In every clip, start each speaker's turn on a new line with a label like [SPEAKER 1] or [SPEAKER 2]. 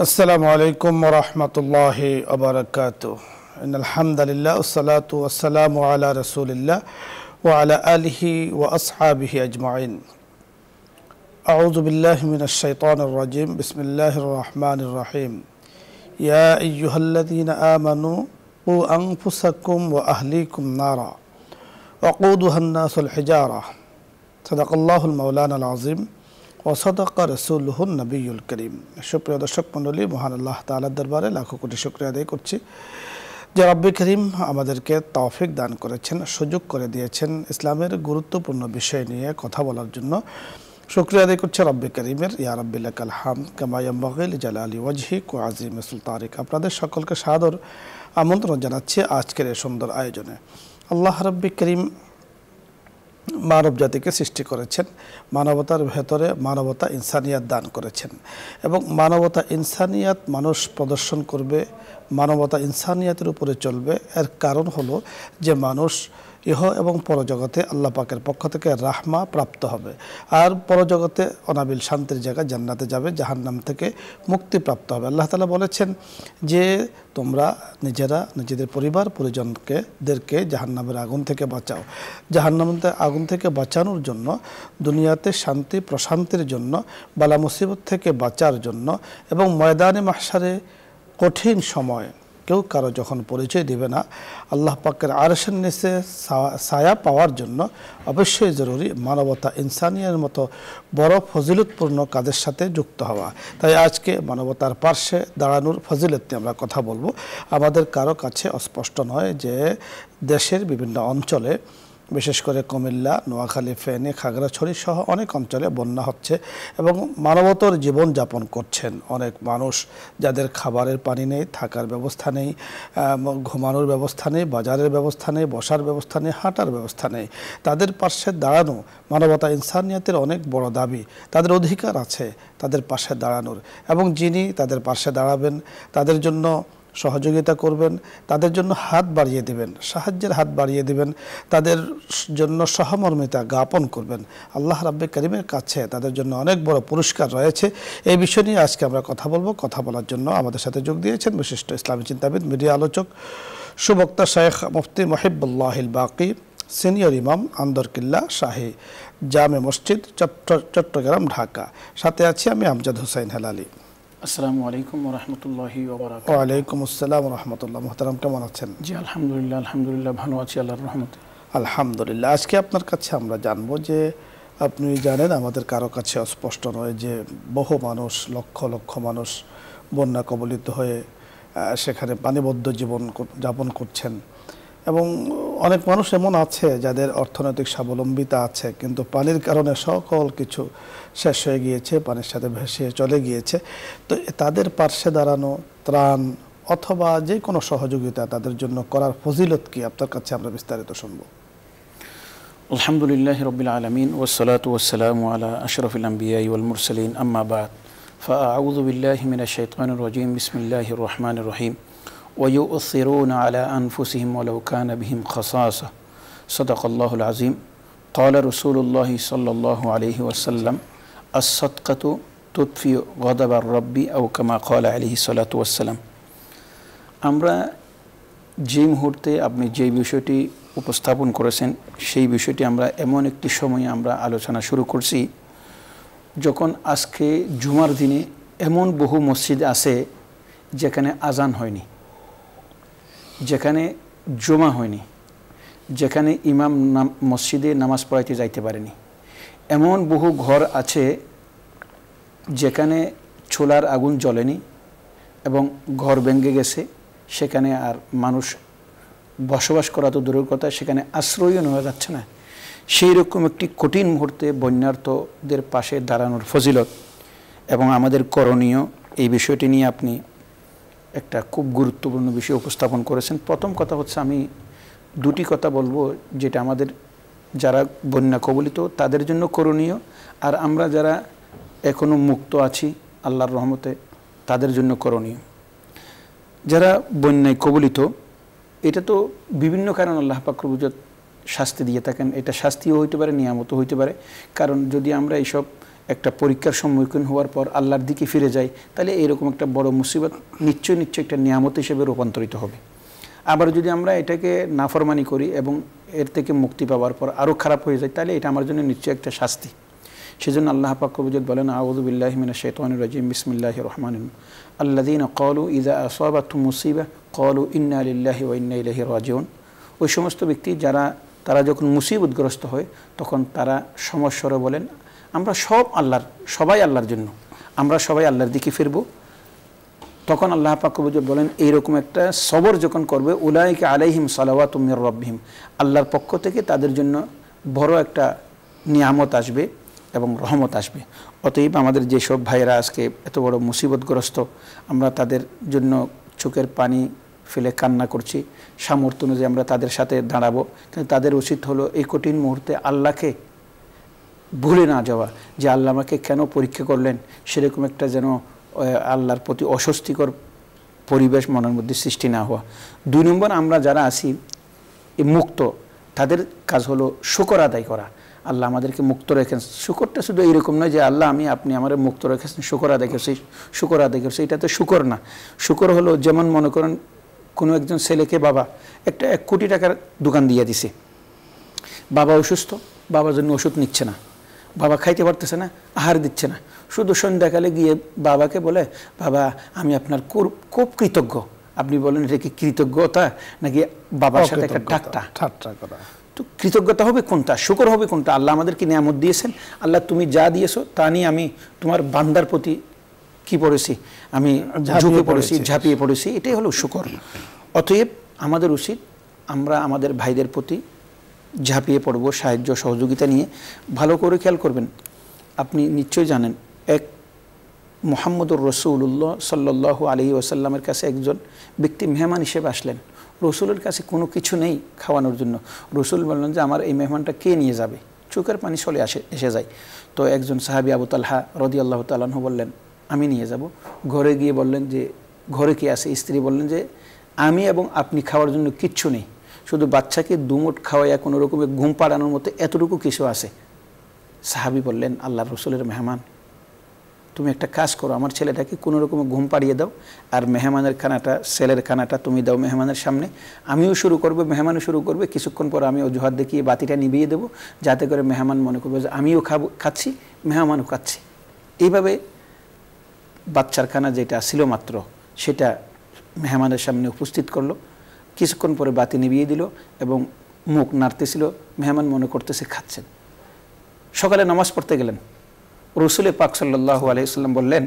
[SPEAKER 1] আসসালামু আলাইকুম ওয়া রাহমাতুল্লাহি ওয়া বারাকাতুহু। ইন্নাল হামদালিল্লাহ ওয়াসসালাতু ওয়াসসালামু আলা রাসূলিল্লাহ ওয়া আলা আলিহি ওয়া আসহাবিহি আজমাইন। আউযু বিল্লাহি মিনাশ শাইতানির রাজীম। বিসমিল্লাহির রাহমানির রহিম। ইয়া আইয়ুহাল্লাযীনা আমানু qu আনফুসাকুম ওয়া আহলিকুম নারা ওয়াকুদুহান নাসুল হিজারা। সাদাকাল্লাহুল মাওলানাল আযীম ও সদাকা রাসূলুহুন নবিয়্যুল করিম। সুপ্রিয় দর্শক মণ্ডলী, মহান আল্লাহ তাআলার দরবারে লাখো কোটি শুকরিয়া আদায় করছি যে রব্বে করিম আমাদেরকে তৌফিক দান করেছেন, সুযোগ করে দিয়েছেন ইসলামের গুরুত্বপূর্ণ বিষয় নিয়ে কথা বলার জন্য। শুকরিয়া আদায় করছে রব্বে করিমের। ইয়া রাব্বি লাকাল হামদ কামা ইয়ানবাগি লিজালালি ওয়াজহিক ওয়া আযীমি সুলতানিক। আপনাদের সকলকে সাদর আমন্ত্রণ জানাচ্ছি আজকের এই সুন্দর আয়োজনে। আল্লাহ রব্বে করিম মানব জাতিকে সৃষ্টি করেছেন, মানবতার ভেতরে মানবতা ইনসানিয়াত দান করেছেন এবং মানবতা ইনসানিয়াত মানুষ প্রদর্শন করবে, মানবতা ইনসানিয়াতের উপরে চলবে। এর কারণ হলো যে মানুষ ইহ এবং পরজগতে আল্লাহ পাকের পক্ষ থেকে রাহমা প্রাপ্ত হবে, আর পরজগতে অনাবিল শান্তির জায়গা জান্নাতে যাবে, জাহান্নাম থেকে মুক্তি প্রাপ্ত হবে। আল্লাহ তাআলা বলেছেন যে তোমরা নিজেরা নিজেদের পরিবার পরিজনদেরকে জাহান্নামের আগুন থেকে বাঁচাও। জাহান্নামের আগুন থেকে বাঁচানোর জন্য, দুনিয়াতে শান্তি প্রশান্তির জন্য, বালা মুসিবত থেকে বাঁচার জন্য এবং ময়দানে মাহশারে কঠিন সময় কেউ কারো যখন পরিচয় দিবে না, আল্লাহ পাকের আরশের নিচে ছায়া পাওয়ার জন্য অবশ্যই জরুরি মানবতা ইনসানিয়ার মতো বড় ফজিলতপূর্ণ কাজের সাথে যুক্ত হওয়া। তাই আজকে মানবতার পার্শ্বে দাঁড়ানোর ফজিলত নিয়ে আমরা কথা বলবো। আমাদের কারো কাছে অস্পষ্ট নয় যে দেশের বিভিন্ন অঞ্চলে, বিশেষ করে কুমিল্লা, নোয়াখালী, ফেনী, খাগড়াছড়ি সহ অনেক অঞ্চলে বন্যা হচ্ছে এবং মানবতার জীবনযাপন করছেন অনেক মানুষ, যাদের খাবারের পানি নেই, থাকার ব্যবস্থা নেই, ঘুমানোর ব্যবস্থা নেই, বাজারের ব্যবস্থা নেই, বসার ব্যবস্থা নেই, হাঁটার ব্যবস্থা নেই। তাদের পাশে দাঁড়ানো মানবতা ইনসানিয়াতের অনেক বড় দাবি। তাদের অধিকার আছে তাদের পাশে দাঁড়ানোর, এবং যিনি তাদের পাশে দাঁড়াবেন, তাদের জন্য সহযোগিতা করবেন, তাদের জন্য হাত বাড়িয়ে দিবেন, সাহায্যের হাত বাড়িয়ে দিবেন, তাদের জন্য সহমর্মিতা জ্ঞাপন করবেন, আল্লাহ রাব্বে করিমের কাছে তাদের জন্য অনেক বড় পুরস্কার রয়েছে। এই বিষয় নিয়ে আজকে আমরা কথা বলবো। কথা বলার জন্য আমাদের সাথে যোগ দিয়েছেন বিশিষ্ট ইসলামী চিন্তাবিদ, মিডিয়া আলোচক, সুবক্তা শেখ মুফতি মুহিবুল্লাহিল বাকি, সিনিয়র ইমাম, আন্দরকিল্লা শাহী জামে মসজিদ, চট্টগ্রাম, ঢাকা। সাথে আছি আমি আমজাদ হোসেন হেলালি।
[SPEAKER 2] আসসালামু আলাইকুম ওয়া রাহমাতুল্লাহি ওয়া বারাকাতুহু।
[SPEAKER 1] ওয়া আলাইকুম আসসালাম ওয়া রাহমাতুল্লাহ। মুহতারাম, কেমন আছেন?
[SPEAKER 2] জি আলহামদুলিল্লাহ ভালো আছি আল্লাহর রহমতে।
[SPEAKER 1] আলহামদুলিল্লাহ। আজকে আপনার কাছে আমরা জানবো যে আপনি জানেন আমাদের কারো কাছে অস্পষ্ট নয় যে বহু মানুষ, লক্ষ লক্ষ মানুষ বন্যা কবলিত হয়ে সেখানে পানিবদ্ধ জীবন যাপন করছেন এবং অনেক মানুষ এমন আছে যাদের অর্থনৈতিক স্বাবলম্বিতা আছে, কিন্তু পানির কারণে সকল কিছু শেষ হয়ে গিয়েছে, পানির সাথে ভেসে চলে গিয়েছে। তো তাদের পার্শ্বে দাঁড়ানো, ত্রাণ অথবা যে কোনো সহযোগিতা তাদের জন্য করার ফজিলত কি, আপনার কাছে আমরা বিস্তারিত শুনবো।
[SPEAKER 2] আলহামদুলিল্লাহি রাব্বিল আলামিন ওয়াসসালাতু ওয়াসসালামু আলা আশরাফিল আমবিয়া ওয়াল মুরসালিন, আম্মা বাদ। ফাআউযু বিল্লাহি মিনাশ শাইতানির রাজীম। বিসমিল্লাহির রহমানির রহিম। ويؤثرون على أنفسهم ولو كان بهم خصاصة. صدق الله العظيم. قال رسول الله صلى الله عليه وسلم الصدقة تطفئ غضب الرب أو كما قال عليه الصلاة والسلام. আমরা যে মুহূর্তে আপনি যে বিষয়টি উপস্থাপন করেছেন সেই বিষয়টি আমরা এমন একটি সময়ে আমরা আলোচনা শুরু করছি যখন আজকে জুমার দিনে এমন বহু মসজিদ আছে যেখানে আজান হয়নি, যেখানে জমা হয়নি, যেখানে ইমাম মসজিদে নামাজ পড়াইতে যাইতে পারেনি। এমন বহু ঘর আছে যেখানে চুলার আগুন জ্বলেনি এবং ঘর ভেঙে গেছে, সেখানে আর মানুষ বসবাস করা তো দূরের কথা, সেখানে আশ্রয়ও নেওয়া যাচ্ছে না। সেই রকম একটি কঠিন মুহূর্তে বন্যার্তদের পাশে দাঁড়ানোর ফজিলত এবং আমাদের করণীয়, এই বিষয়টি নিয়ে আপনি একটা খুব গুরুত্বপূর্ণ বিষয় উপস্থাপন করেছেন। প্রথম কথা হচ্ছে, আমি দুটি কথা বলবো যেটা আমাদের যারা বন্যা কবলিত তাদের জন্য করণীয়, আর আমরা যারা এখনও মুক্ত আছি আল্লাহর রহমতে তাদের জন্য করণীয়। যারা বন্যায় কবলিত, এটা তো বিভিন্ন কারণ আল্লাহ পাক রব্বুল শাস্তি দিয়ে থাকেন। এটা শাস্তিও হইতে পারে, নিয়ামতও হইতে পারে। কারণ যদি আমরা এইসব একটা পরীক্ষার সম্মুখীন হওয়ার পর আল্লাহর দিকে ফিরে যায়, তাহলে এইরকম একটা বড় মুসিবত নিশ্চয়ই একটা নিয়ামত হিসেবে রূপান্তরিত হবে। আবার যদি আমরা এটাকে নাফরমানি করি এবং এর থেকে মুক্তি পাওয়ার পর আরও খারাপ হয়ে যায়, তাহলে এটা আমার জন্য নিশ্চয়ই একটা শাস্তি। সেজন্য আল্লাহ পাক রব্বুল বলেন, আউযু বিল্লাহি মিনাশ শাইতানির রাজিম, বিসমিল্লাহির রহমানির রহিম, আল্লাযীনা ক্বালু ইযা আসাবাতুহুম মুসিবা ক্বালু ইন্না লিল্লাহি ওয়া ইন্না ইলাইহি রাজিউন। ওই সমস্ত ব্যক্তি তারা যখন মুসিবতগ্রস্ত হয় তখন তারা সমস্বরে বলেন, আমরা সবাই আল্লাহর জন্য, আমরা সবাই আল্লাহর দিকে ফিরব। তখন আল্লাহ পাক রব্বুল বলেন, এইরকম একটা সবর যখন করবে, উলাইকা আলাইহিম সালাওয়াতুম মির রাব্বিহিম, আল্লাহর পক্ষ থেকে তাদের জন্য বড় একটা নিয়ামত আসবে এবং রহমত আসবে। অতএব আমাদের যেসব ভাইয়েরা আজকে এত বড় মুসিবতগ্রস্ত, আমরা তাদের জন্য চোখের পানি ফেলে কান্না করছি, সামর্থ্য অনুযায়ী আমরা তাদের সাথে দাঁড়াবো। কিন্তু তাদের উচিত হলো এই কঠিন মুহূর্তে আল্লাহকে ভুলে না যাওয়া, যে আল্লাহ আমাকে কেন পরীক্ষা করলেন, সেরকম একটা যেন আল্লাহর প্রতি অস্বস্তিকর পরিবেশ মনের মধ্যে সৃষ্টি না হওয়া। 2 নম্বর, আমরা যারা আছি এই মুক্ত, তাদের কাজ হলো শুকর আদায় করা। আল্লাহ আমাদেরকে মুক্ত রেখেছেন। শুকরটা শুধু এইরকম নয় যে আল্লাহ আপনি আমার মুক্ত রেখেছেন, শুকর আদায় করছি, এটা তো শুকর না। শুকর হলো, যেমন মনে করেন কোনো একজন ছেলেকে বাবা একটা 1 কোটি টাকার দোকান দিয়ে দিছে, বাবা অসুস্থ, বাবার জন্য ওষুধ নিচ্ছে না, বাবা খাইতে পারতেছে না, আহার দিচ্ছে না, শুধু সন্ধ্যাকালে গিয়ে বাবাকে বলে, বাবা আমি আপনার খুব কৃতজ্ঞ। আপনি বলেন এটা কি কৃতজ্ঞতা নাকি বাবার সাথে একটা ঠাট্টা করা? তো কৃতজ্ঞতা হবে কোনটা, শুকর হবে কোনটা? আল্লাহ আমাদেরকে নিয়ামত দিয়েছেন, আল্লাহ তুমি যা দিয়েছো তা নিয়ে আমি তোমার বান্দার প্রতি কি পড়েছি, আমি ঝাঁপিয়ে পড়েছি, এটাই হলো শুকর। অতএব আমাদের উচিত আমরা আমাদের ভাইদের প্রতি ঝাঁপিয়ে পড়ব সাহায্য সহযোগিতা নিয়ে। ভালো করে খেয়াল করবেন, আপনি নিশ্চয়ই জানেন, এক মুহাম্মদুর রাসূলুল্লাহ সাল্লাল্লাহু আলাইহি ওয়াসাল্লামের কাছে একজন ব্যক্তি মেহমান হিসেবে আসলেন। রসুলের কাছে কোনো কিছু নেই খাওয়ানোর জন্য। রসুল বললেন যে আমার এই মেহমানটা কে নিয়ে যাবে? চোখের পানি এসে যায়। তো একজন সাহাবী আবু তালহা রাদিয়াল্লাহু তাআলা আনহু বললেন, আমি নিয়ে যাব। ঘরে গিয়ে বললেন যে ঘরে কি আছে? স্ত্রী বললেন যে আমি এবং আপনি খাওয়ার জন্য কিচ্ছু নেই, শুধু বাচ্চাকে দুমুঠ খাওয়াইয়া কোনো রকমের ঘুম পাড়ানোর মতো এতটুকু কিছু আছে। সাহাবী বললেন, আল্লাহর রসুলের মেহমান, তুমি একটা কাজ করো, আমার ছেলেটাকে কোনো রকমের ঘুম পাড়িয়ে দাও, আর মেহমানের খানাটা, ছেলের খানাটা তুমি দাও মেহমানের সামনে, আমিও শুরু করবো, মেহমানও শুরু করবে। কিছুক্ষণ পর আমি অজুহাত দেখিয়ে বাতিটা নিভিয়ে দেবো, যাতে করে মেহমান মনে করবে যে আমিও খাচ্ছি, মেহমানও খাচ্ছি। এইভাবে বাচ্চার খানা যেটা ছিল মাত্র, সেটা মেহমানের সামনে উপস্থিত করলো। কিছুক্ষণ পরে বাতি নিভিয়ে দিল এবং মুখ নাড়তেছিল, মেহমান মনে করতেছে খাচ্ছেন। সকালে নামাজ পড়তে গেলেন, রসুল পাক সাল্লাল্লাহু আলাইহি ওয়াসাল্লাম বললেন,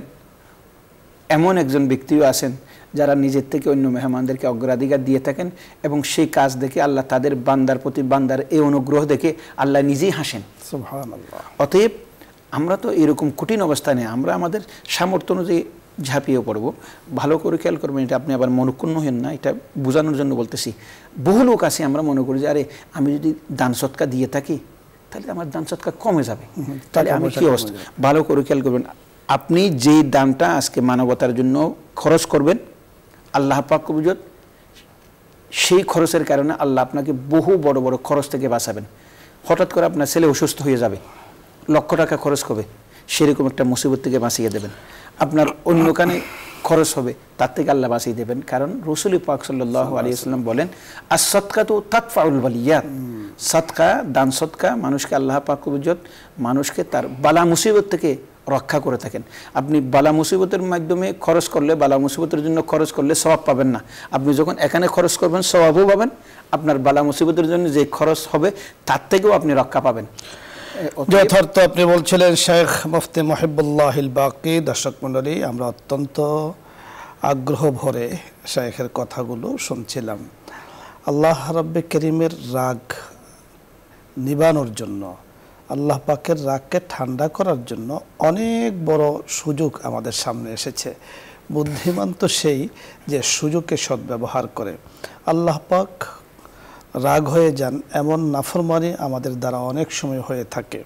[SPEAKER 2] এমন একজন ব্যক্তিও আছেন যারা নিজের থেকে অন্য মেহমানদেরকে অগ্রাধিকার দিয়ে থাকেন এবং সেই কাজ দেখে আল্লাহ তাদের বান্দার প্রতি বান্দার এই অনুগ্রহ দেখে আল্লাহ নিজেই হাসেন। সুবহানাল্লাহ। অতএব আমরা তো এরকম কঠিন অবস্থায় নেই, আমরা আমাদের সামর্থ্য অনুযায়ী ঝাঁপিয়ে পড়ব। ভালো করে খেয়াল করবেন, এটা আপনি আবার মনক্ষুণ্ণ হেন না, এটা বোঝানোর জন্য বলতেছি। বহু লোক আছে আমরা মনে করি যে আরে আমি যদি দান সৎকা দিয়ে থাকি তাহলে আমার দান সৎকা কমে যাবে, তাহলে আমি কি অবস্থা? ভালো করে খেয়াল করবেন, আপনি যেই দানটা আজকে মানবতার জন্য খরচ করবেন, আল্লাহ পাক কবুজত সেই খরচের কারণে আল্লাহ আপনাকে বহু বড় বড় খরচ থেকে বাঁচাবেন। হঠাৎ করে আপনার ছেলে অসুস্থ হয়ে যাবে, লক্ষ টাকা খরচ হবে, সেরকম একটা মুসিবত থেকে বাঁচিয়ে দেবেন। আপনার অন্য কানে খরচ হবে, তার থেকে আল্লাহ বাঁচিয়ে দেবেন। কারণ রাসূল পাক সাল্লাল্লাহু আলাইহি ওয়াসাল্লাম বলেন, আস-সাদকাতু তাদফাউল বালিয়াত, সদকা, দান সদকা মানুষকে আল্লাহ পাক কবুজত মানুষকে তার বালা মুসিবত থেকে রক্ষা করে থাকেন। আপনি বালা মুসিবতের মাধ্যমে খরচ করলে, বালা মুসিবতের জন্য খরচ করলে সওয়াব পাবেন না। আপনি যখন এখানে খরচ করবেন সওয়াবও পাবেন, আপনার বালা মুসিবতের জন্য যে খরচ হবে তার থেকেও আপনি রক্ষা পাবেন।
[SPEAKER 1] যথার্থ আপনি বলছিলেন শেখ মুফতি মুহিবুল্লাহিল বাকি। দর্শক মণ্ডলী, আমরা অত্যন্ত আগ্রহ ভরে শেখের কথাগুলো শুনছিলাম। আল্লাহ রাব্বে করিমের রাগ নিবানোর জন্য, আল্লাহ পাকের রাগকে ঠান্ডা করার জন্য অনেক বড় সুযোগ আমাদের সামনে এসেছে। বুদ্ধিমান তো সেই যে সুযোগকে সদ্ব্যবহার করে। আল্লাহ পাক রাগ হয়ে যান এমন নাফরমানি আমাদের দ্বারা অনেক সময় হয়ে থাকে,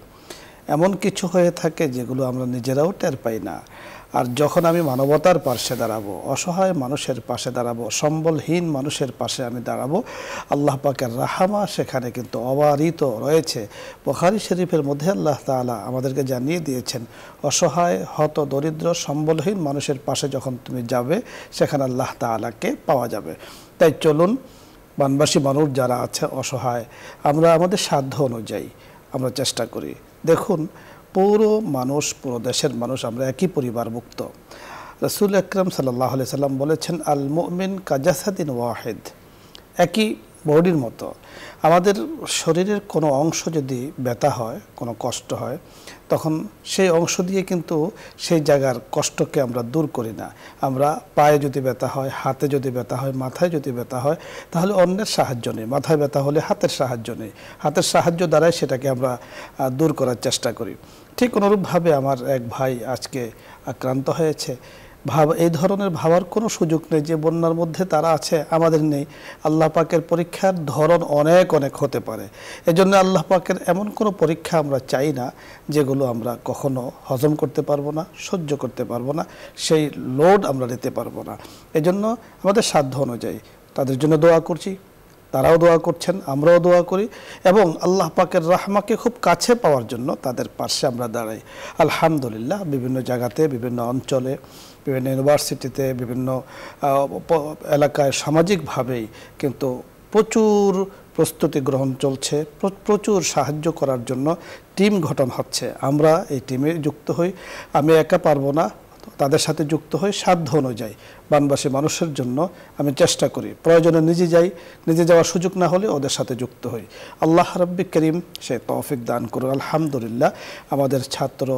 [SPEAKER 1] এমন কিছু হয়ে থাকে যেগুলো আমরা নিজেরাও টের পাই না। আর যখন আমি মানবতার পাশে দাঁড়াবো, অসহায় মানুষের পাশে দাঁড়াবো, সম্বলহীন মানুষের পাশে আমি দাঁড়াবো, আল্লাহ পাকের রাহমা সেখানে কিন্তু অবারিত রয়েছে। বুখারী শরীফের মধ্যে আল্লাহ তাআলা আমাদেরকে জানিয়ে দিয়েছেন, অসহায় হত দরিদ্র সম্বলহীন মানুষের পাশে যখন তুমি যাবে সেখানে আল্লাহ তাআলাকে পাওয়া যাবে। তাই চলুন বানবাসী মানুষ যারা আছে অসহায়, আমরা আমাদের সাধ্য অনুযায়ী আমরা চেষ্টা করি। দেখুন, পুরো মানুষ, পুরো দেশের মানুষ আমরা একই পরিবারভুক্ত। রাসূল আকরাম সাল্লাল্লাহু আলাইহি সাল্লাম বলেছেন, আল মুমিন কাজাসাদিন ওয়াহিদ, একই বডির মতো। আমাদের শরীরের কোনো অংশ যদি ব্যথা হয়, কোনো কষ্ট হয়, তখন সেই অংশ দিয়ে কিন্তু সেই জায়গার কষ্টকে আমরা দূর করি না। আমরা পায়ে যদি ব্যথা হয়, হাতে যদি ব্যথা হয়, মাথায় যদি ব্যথা হয়, তাহলে অন্যের সাহায্য নেই। মাথায় ব্যথা হলে হাতের সাহায্য নেই, হাতের সাহায্য দ্বারাই সেটাকে আমরা দূর করার চেষ্টা করি। ঠিক অনুরূপভাবে আমার এক ভাই আজকে আক্রান্ত হয়েছে, এই ধরনের ভাবার কোনো সুযোগ নেই যে বন্যার মধ্যে তারা আছে, আমাদের নেই। আল্লাহ পাকের পরীক্ষার ধরন অনেক অনেক হতে পারে। এজন্য আল্লাহ পাকের এমন কোনো পরীক্ষা আমরা চাই না যেগুলো আমরা কখনো হজম করতে পারবো না, সহ্য করতে পারবো না, সেই লোড আমরা নিতে পারবো না। এজন্য আমাদের সাধ্য অনুযায়ী তাদের জন্য দোয়া করছি, তারাও দোয়া করছেন, আমরাও দোয়া করি, এবং আল্লাহ পাকের রাহমাকে খুব কাছে পাওয়ার জন্য তাদের পাশে আমরা দাঁড়াই। আলহামদুলিল্লাহ, বিভিন্ন জায়গাতে, বিভিন্ন অঞ্চলে, বিভিন্ন ইউনিভার্সিটিতে, বিভিন্ন এলাকায় সামাজিকভাবেই কিন্তু প্রচুর প্রস্তুতি গ্রহণ চলছে, প্রচুর সাহায্য করার জন্য টিম গঠন হচ্ছে। আমরা এই টিমে যুক্ত হই। আমি একা পারবো না, তাদের সাথে যুক্ত হই। সাধ্য অনুযায়ী বানবাসী মানুষের জন্য আমি চেষ্টা করি, প্রয়োজনে নিজে যাই, নিজে যাওয়ার সুযোগ না হলে ওদের সাথে যুক্ত হই। আল্লাহ রাব্বি করিম সে তৌফিক দান করুন। আলহামদুলিল্লাহ, আমাদের ছাত্র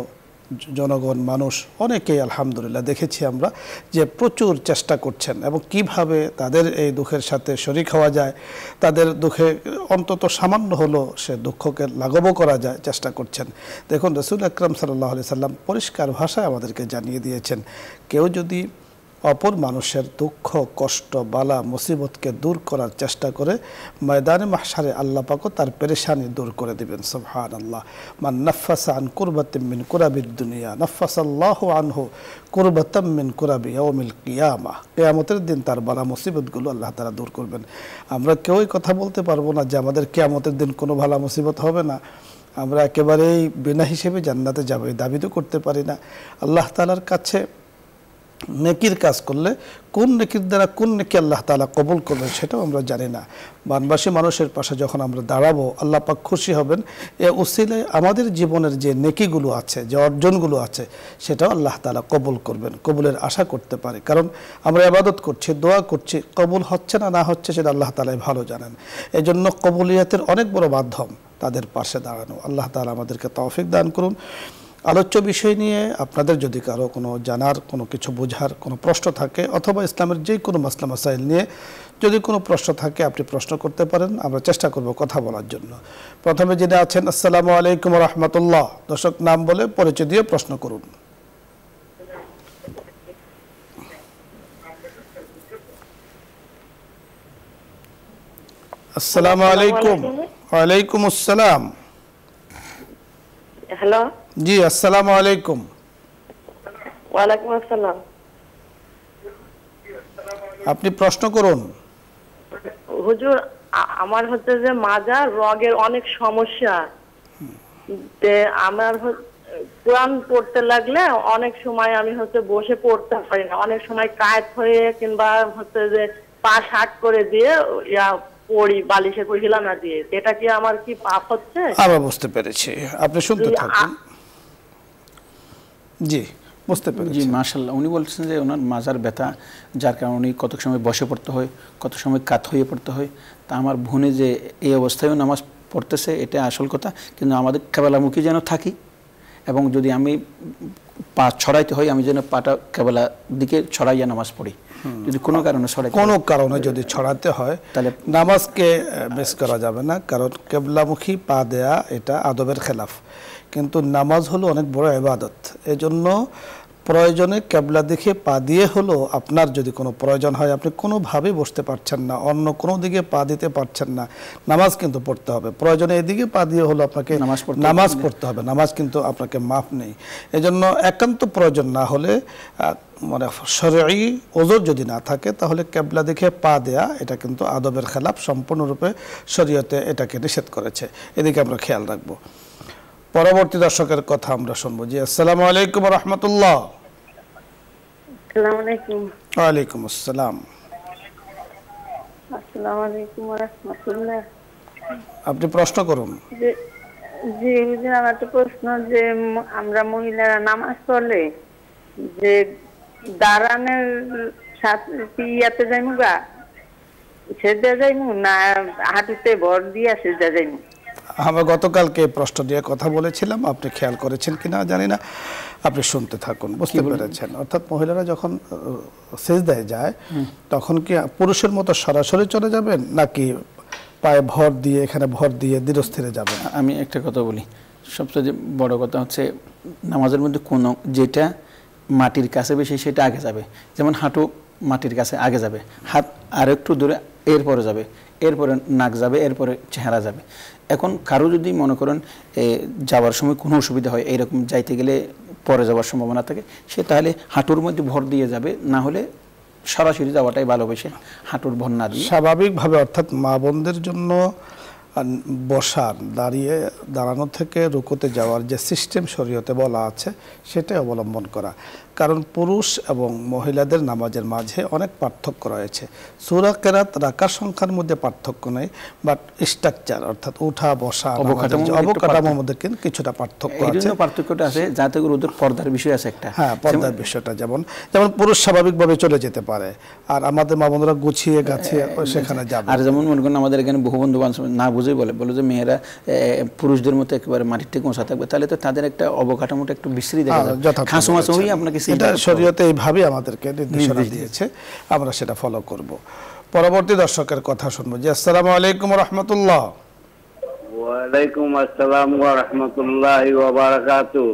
[SPEAKER 1] জনগণ, মানুষ অনেকেই আলহামদুলিল্লাহ দেখেছি আমরা যে প্রচুর চেষ্টা করছেন, এবং কিভাবে তাদের এই দুঃখের সাথে শরীক হওয়া যায়, তাদের দুঃখে অন্তত সামান্য হলো সে দুঃখকে লাঘবও করা যায়, চেষ্টা করছেন। দেখুন, রাসূল আকরাম সাল্লাল্লাহু আলাইহি সাল্লাম পরিষ্কার ভাষায় আমাদেরকে জানিয়ে দিয়েছেন, কেউ যদি অপর মানুষের দুঃখ, কষ্ট, বালা, মুসিবতকে দূর করার চেষ্টা করে, ময়দানে মাহশারে আল্লাহ পাকও তার পেরেশানি দূর করে দিবেন। সুবহানাল্লাহ। মান নাফাসা আন কুরবাতিন মিন কুরাবিদ দুনিয়া নাফাসাল্লাহু আনহু কুরবাতাম মিন কুরাবি ইয়াউমিল কিয়ামাহ। কিয়ামতের দিন তার বালা মুসিবতগুলো আল্লাহ তাআলা দূর করবেন। আমরা কেউই কথা বলতে পারবো না যে আমাদের কিয়ামতের দিন কোনো ভালা মুসিবত হবে না। আমরা একেবারেই বিনা হিসেবে জান্নাতে যাবো এই দাবি তো করতে পারি না। আল্লাহ তাআলার কাছে নেকির কাজ করলে কোন নেকির দ্বারা কোন নেকি আল্লাহ তাআলা কবুল করবেন সেটাও আমরা জানি না। বানবাসী মানুষের পাশে যখন আমরা দাঁড়াবো, আল্লাহ পাক খুশি হবেন। এ উসিলায় আমাদের জীবনের যে নেকিগুলো আছে, যে অর্জনগুলো আছে, সেটাও আল্লাহ তাআলা কবুল করবেন, কবুলের আশা করতে পারে। কারণ আমরা ইবাদত করছি, দোয়া করছি, কবুল হচ্ছে না না হচ্ছে সেটা আল্লাহ তাআলাই ভালো জানেন। এজন্য কবুলিয়াতের অনেক বড় মাধ্যম তাদের পাশে দাঁড়ানো। আল্লাহ তাআলা আমাদেরকে তৌফিক দান করুন। আলোচ্য বিষয় নিয়ে আপনাদের যদি কারো কোনো জানার, কোনো কিছু বোঝার কোনো প্রশ্ন থাকে, অথবা ইসলামের যে কোনো মাসলা মাসাইল নিয়ে যদি কোনো প্রশ্ন থাকে, আপনি প্রশ্ন করতে পারেন, আমরা চেষ্টা করব কথা বলার জন্য। প্রথমে যিনি আছেন, আসসালামু আলাইকুম ওয়া রাহমাতুল্লাহ। দর্শক নাম বলে পরিচয় দিয়ে প্রশ্ন করুন। আসসালামু আলাইকুম। ওয়ালাইকুম আসসালাম।
[SPEAKER 3] হ্যালো,
[SPEAKER 1] জি আসসালামু আলাইকুম।
[SPEAKER 3] ওয়ালাইকুম আসসালাম।
[SPEAKER 1] আপনি প্রশ্ন করুন।
[SPEAKER 3] হুজুর, আমার হচ্ছে যে মাজার রগের অনেক সমস্যা, আমার কোরআন পড়তে লাগলে অনেক সময় আমি হচ্ছে বসে পড়তে পারি না, অনেক সময় কায়েত হয়ে কিংবা হচ্ছে যে পা শার্ট করে দিয়ে পড়ি, বালিশে হিলানা দিয়ে। এটা কি আমার কি পাপ হচ্ছে?
[SPEAKER 1] আমরা বুঝতে পেরেছি, আপনি শুনতে থাকুন। জি, বুঝতে পেরেছি।
[SPEAKER 2] জি, মাশাআল্লাহ। উনি বলছেন যে ওনার মাজার ব্যথা, যার কারণে উনি কত সময় বসে পড়তে হয়, কত সময় কাত হয়ে পড়তে হয়। তা আমার বোনে যে এই অবস্থায়ও নামাজ পড়তেছে, এটা আসল কথা। কিন্তু আমাদের কেবলামুখী যেন থাকি, এবং যদি আমি পা ছড়াইতে হয়, আমি যেন পাটা কেবলা দিকে ছড়াইয়া নামাজ পড়ি। যদি কোনো কারণে ছড়াই,
[SPEAKER 1] কোনো কারণে যদি ছড়াতে হয়, তাহলে নামাজকে মিস করা যাবে না। কারণ কেবলামুখী পা দেয়া এটা আদবের খেলাফ, কিন্তু নামাজ হলো অনেক বড় ইবাদত। এজন্য প্রয়োজনে কেবলা দেখে পা দিয়ে হলো আপনার যদি কোনো প্রয়োজন হয়, আপনি কোনোভাবেই বসতে পারছেন না, অন্য কোনো দিকে পা দিতে পারছেন না, নামাজ কিন্তু পড়তে হবে। প্রয়োজনে এদিকে পা দিয়ে হলো আপনাকে নামাজ পড়তে হবে, নামাজ কিন্তু আপনাকে মাফ নেই। এজন্য একান্ত প্রয়োজন না হলে মানে শরঈ ওযর যদি না থাকে তাহলে কেবলা দেখে পা দেয়া এটা কিন্তু আদবের খেলাফ, সম্পূর্ণরূপে শরীয়তে এটাকে নিষেধ করেছে। এদিকে আমরা খেয়াল রাখবো। পরবর্তী দর্শকের কথা আমরা শুনবো। জি, আসসালামু আলাইকুম ওয়া রাহমাতুল্লাহ।
[SPEAKER 3] আসসালামু আলাইকুম।
[SPEAKER 1] ওয়া আলাইকুম আসসালাম।
[SPEAKER 3] আসসালামু আলাইকুম ওয়া রাহমাতুল্লাহ।
[SPEAKER 1] আপনি প্রশ্ন করুন।
[SPEAKER 3] জি হুজুর, আমার তো প্রশ্ন যে আমরা মহিলারা নামাজ পড়লে যে দাঁড়ানোর সাথে ইয়াতে যাইমু গা সেজদা যাইমু না হাঁটুতে ভর দিয়া সেজদা যাইমু?
[SPEAKER 1] আমরা গতকালকে প্রশ্ন নিয়ে কথা বলেছিলাম, আপনি খেয়াল করেছেন কিনা জানি না, আপনি শুনতে থাকুন, বুঝতে পেরেছেন। অর্থাৎ মহিলারা যখন সেজদায় যায় তখন কি পুরুষের মতো সরাসরি চলে যাবেন নাকি পায়ে ভর দিয়ে এখানে ভর দিয়ে ধীরস্থিরে যাবেন?
[SPEAKER 2] আমি একটা কথা বলি, সবচেয়ে বড় কথা হচ্ছে নামাজের মধ্যে কোনো যেটা মাটির কাছে বেশি সেটা আগে যাবে। যেমন হাঁটু মাটির কাছে আগে যাবে, হাত আর একটু দূরে এরপরে যাবে, এরপরে নাক যাবে, এরপরে চেহারা যাবে। এখন কারো যদি মনে করেন যাওয়ার সময় কোনো অসুবিধা হয়, এইরকম যাইতে গেলে পরে যাওয়ার সম্ভাবনা থাকে, সে তাহলে হাঁটুর মধ্যে ভর দিয়ে যাবে, না হলে সরাসরি যাওয়াটাই ভালোবেসে হাঁটুর ভর না দিয়ে
[SPEAKER 1] স্বাভাবিকভাবে। অর্থাৎ মা বোনদের জন্য বসার দাঁড়ানো থেকে রুকুতে যাওয়ার যে সিস্টেম শরীয়তে বলা আছে সেটাই অবলম্বন করা। কারণ পুরুষ এবং মহিলাদের নামাজের মাঝে অনেক পার্থক্য রয়েছে। সূরা কেরাত রাকার সংখ্যার মধ্যে পার্থক্য নেই, বাট স্ট্রাকচার অর্থাৎ উঠা বসা অবকাঠামোর মধ্যে কিন্তু কিছুটা পার্থক্য আছে।
[SPEAKER 2] পার্থক্যটা আছে যাতে করে ওদের পর্দার বিষয় আছে একটা।
[SPEAKER 1] হ্যাঁ, পর্দার বিষয়টা যেমন পুরুষ স্বাভাবিকভাবে চলে যেতে পারে, আর আমাদের মা বোনরা গুছিয়ে গাছিয়ে সেখানে যাবে।
[SPEAKER 2] আর যেমন মনে করেন আমাদের এখানে বহু বন্ধু বান্ধব না বুঝেই বলে যে মেয়েরা পুরুষদের মতো একেবারে মাটির থেকে মশা থাকবে, তাহলে তো তাদের একটা অবকাঠামোটা একটু বিশ্রী দেখা যায়। খাসুমাসু হয়ে আপনাকে
[SPEAKER 1] এটা শরীয়তে এইভাবে আমাদেরকে নির্দেশনা দিয়েছে, আমরা সেটা ফলো করব। পরবর্তী দর্শকের কথা শুনবো। জি, আসসালামু আলাইকুম ওয়া রাহমাতুল্লাহ।
[SPEAKER 4] ওয়া আলাইকুম আসসালাম ওয়া রাহমাতুল্লাহি ওয়া বারাকাতুহু।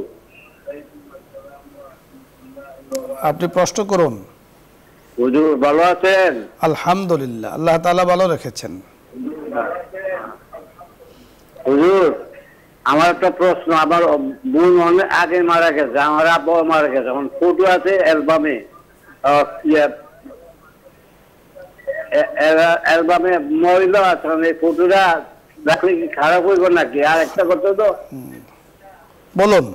[SPEAKER 1] আপনি প্রশ্ন করুন।
[SPEAKER 4] হুজুর ভালো আছেন?
[SPEAKER 1] আলহামদুলিল্লাহ, আল্লাহ তাআলা ভালো রেখেছেন।
[SPEAKER 4] হুজুর, আমার একটা প্রশ্ন। আমার বোন অনেক আগে মারা গেছে, আমার আব্বাও মারা গেছে। এখন ফটো আছে অ্যালবামে, অ্যালবামে মহিলা আছে, এই ফটোটা দেখলে কি খারাপ হইব নাকি? আর একটা কথা তো
[SPEAKER 1] বলুন।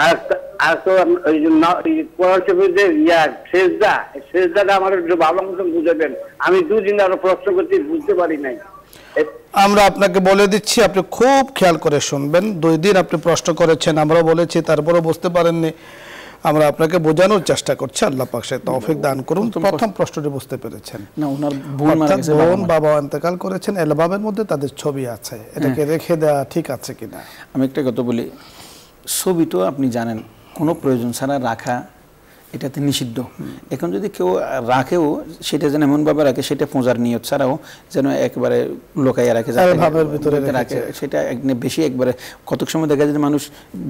[SPEAKER 4] আর তো ওই কোরআন শরীফের সেজদাটা আমার একটু ভালো মতন বুঝাবেন। আমি দুদিন আরো প্রশ্ন করতে বুঝতে পারি নাই।
[SPEAKER 1] আমরা আপনাকে বলে দিচ্ছি, আপনি খুব খেয়াল করে শুনবেন। 2 দিন আপনি প্রশ্ন করেছেন, আমরাও বলেছি, তারপরেও বুঝতে পারেননি। আমরা আপনাকে বোঝানোর চেষ্টা করছি, আল্লাহ পাক সে তৌফিক দান করুন। প্রথম প্রশ্নটি বুঝতে পেরেছেন
[SPEAKER 2] না, ওনার বোন মারা গেছে,
[SPEAKER 1] বোন বাবা ইন্তেকাল করেছেন, অ্যালবামের মধ্যে তাদের ছবি আছে, এটাকে রেখে দেওয়া ঠিক আছে কিনা?
[SPEAKER 2] আমি একটা কথা বলি, ছবি তো আপনি জানেন কোনো প্রয়োজন ছাড়া রাখা এটাতে নিষিদ্ধ। এখন যদি কেউ রাখেও সেটা যেন এমনভাবে রাখে সেটা পূজার নিয়ত ছাড়াও যেন একেবারে লোকাইয়া রাখে, রাখে সেটা বেশি একবারে। কতক সময় দেখা যায় মানুষ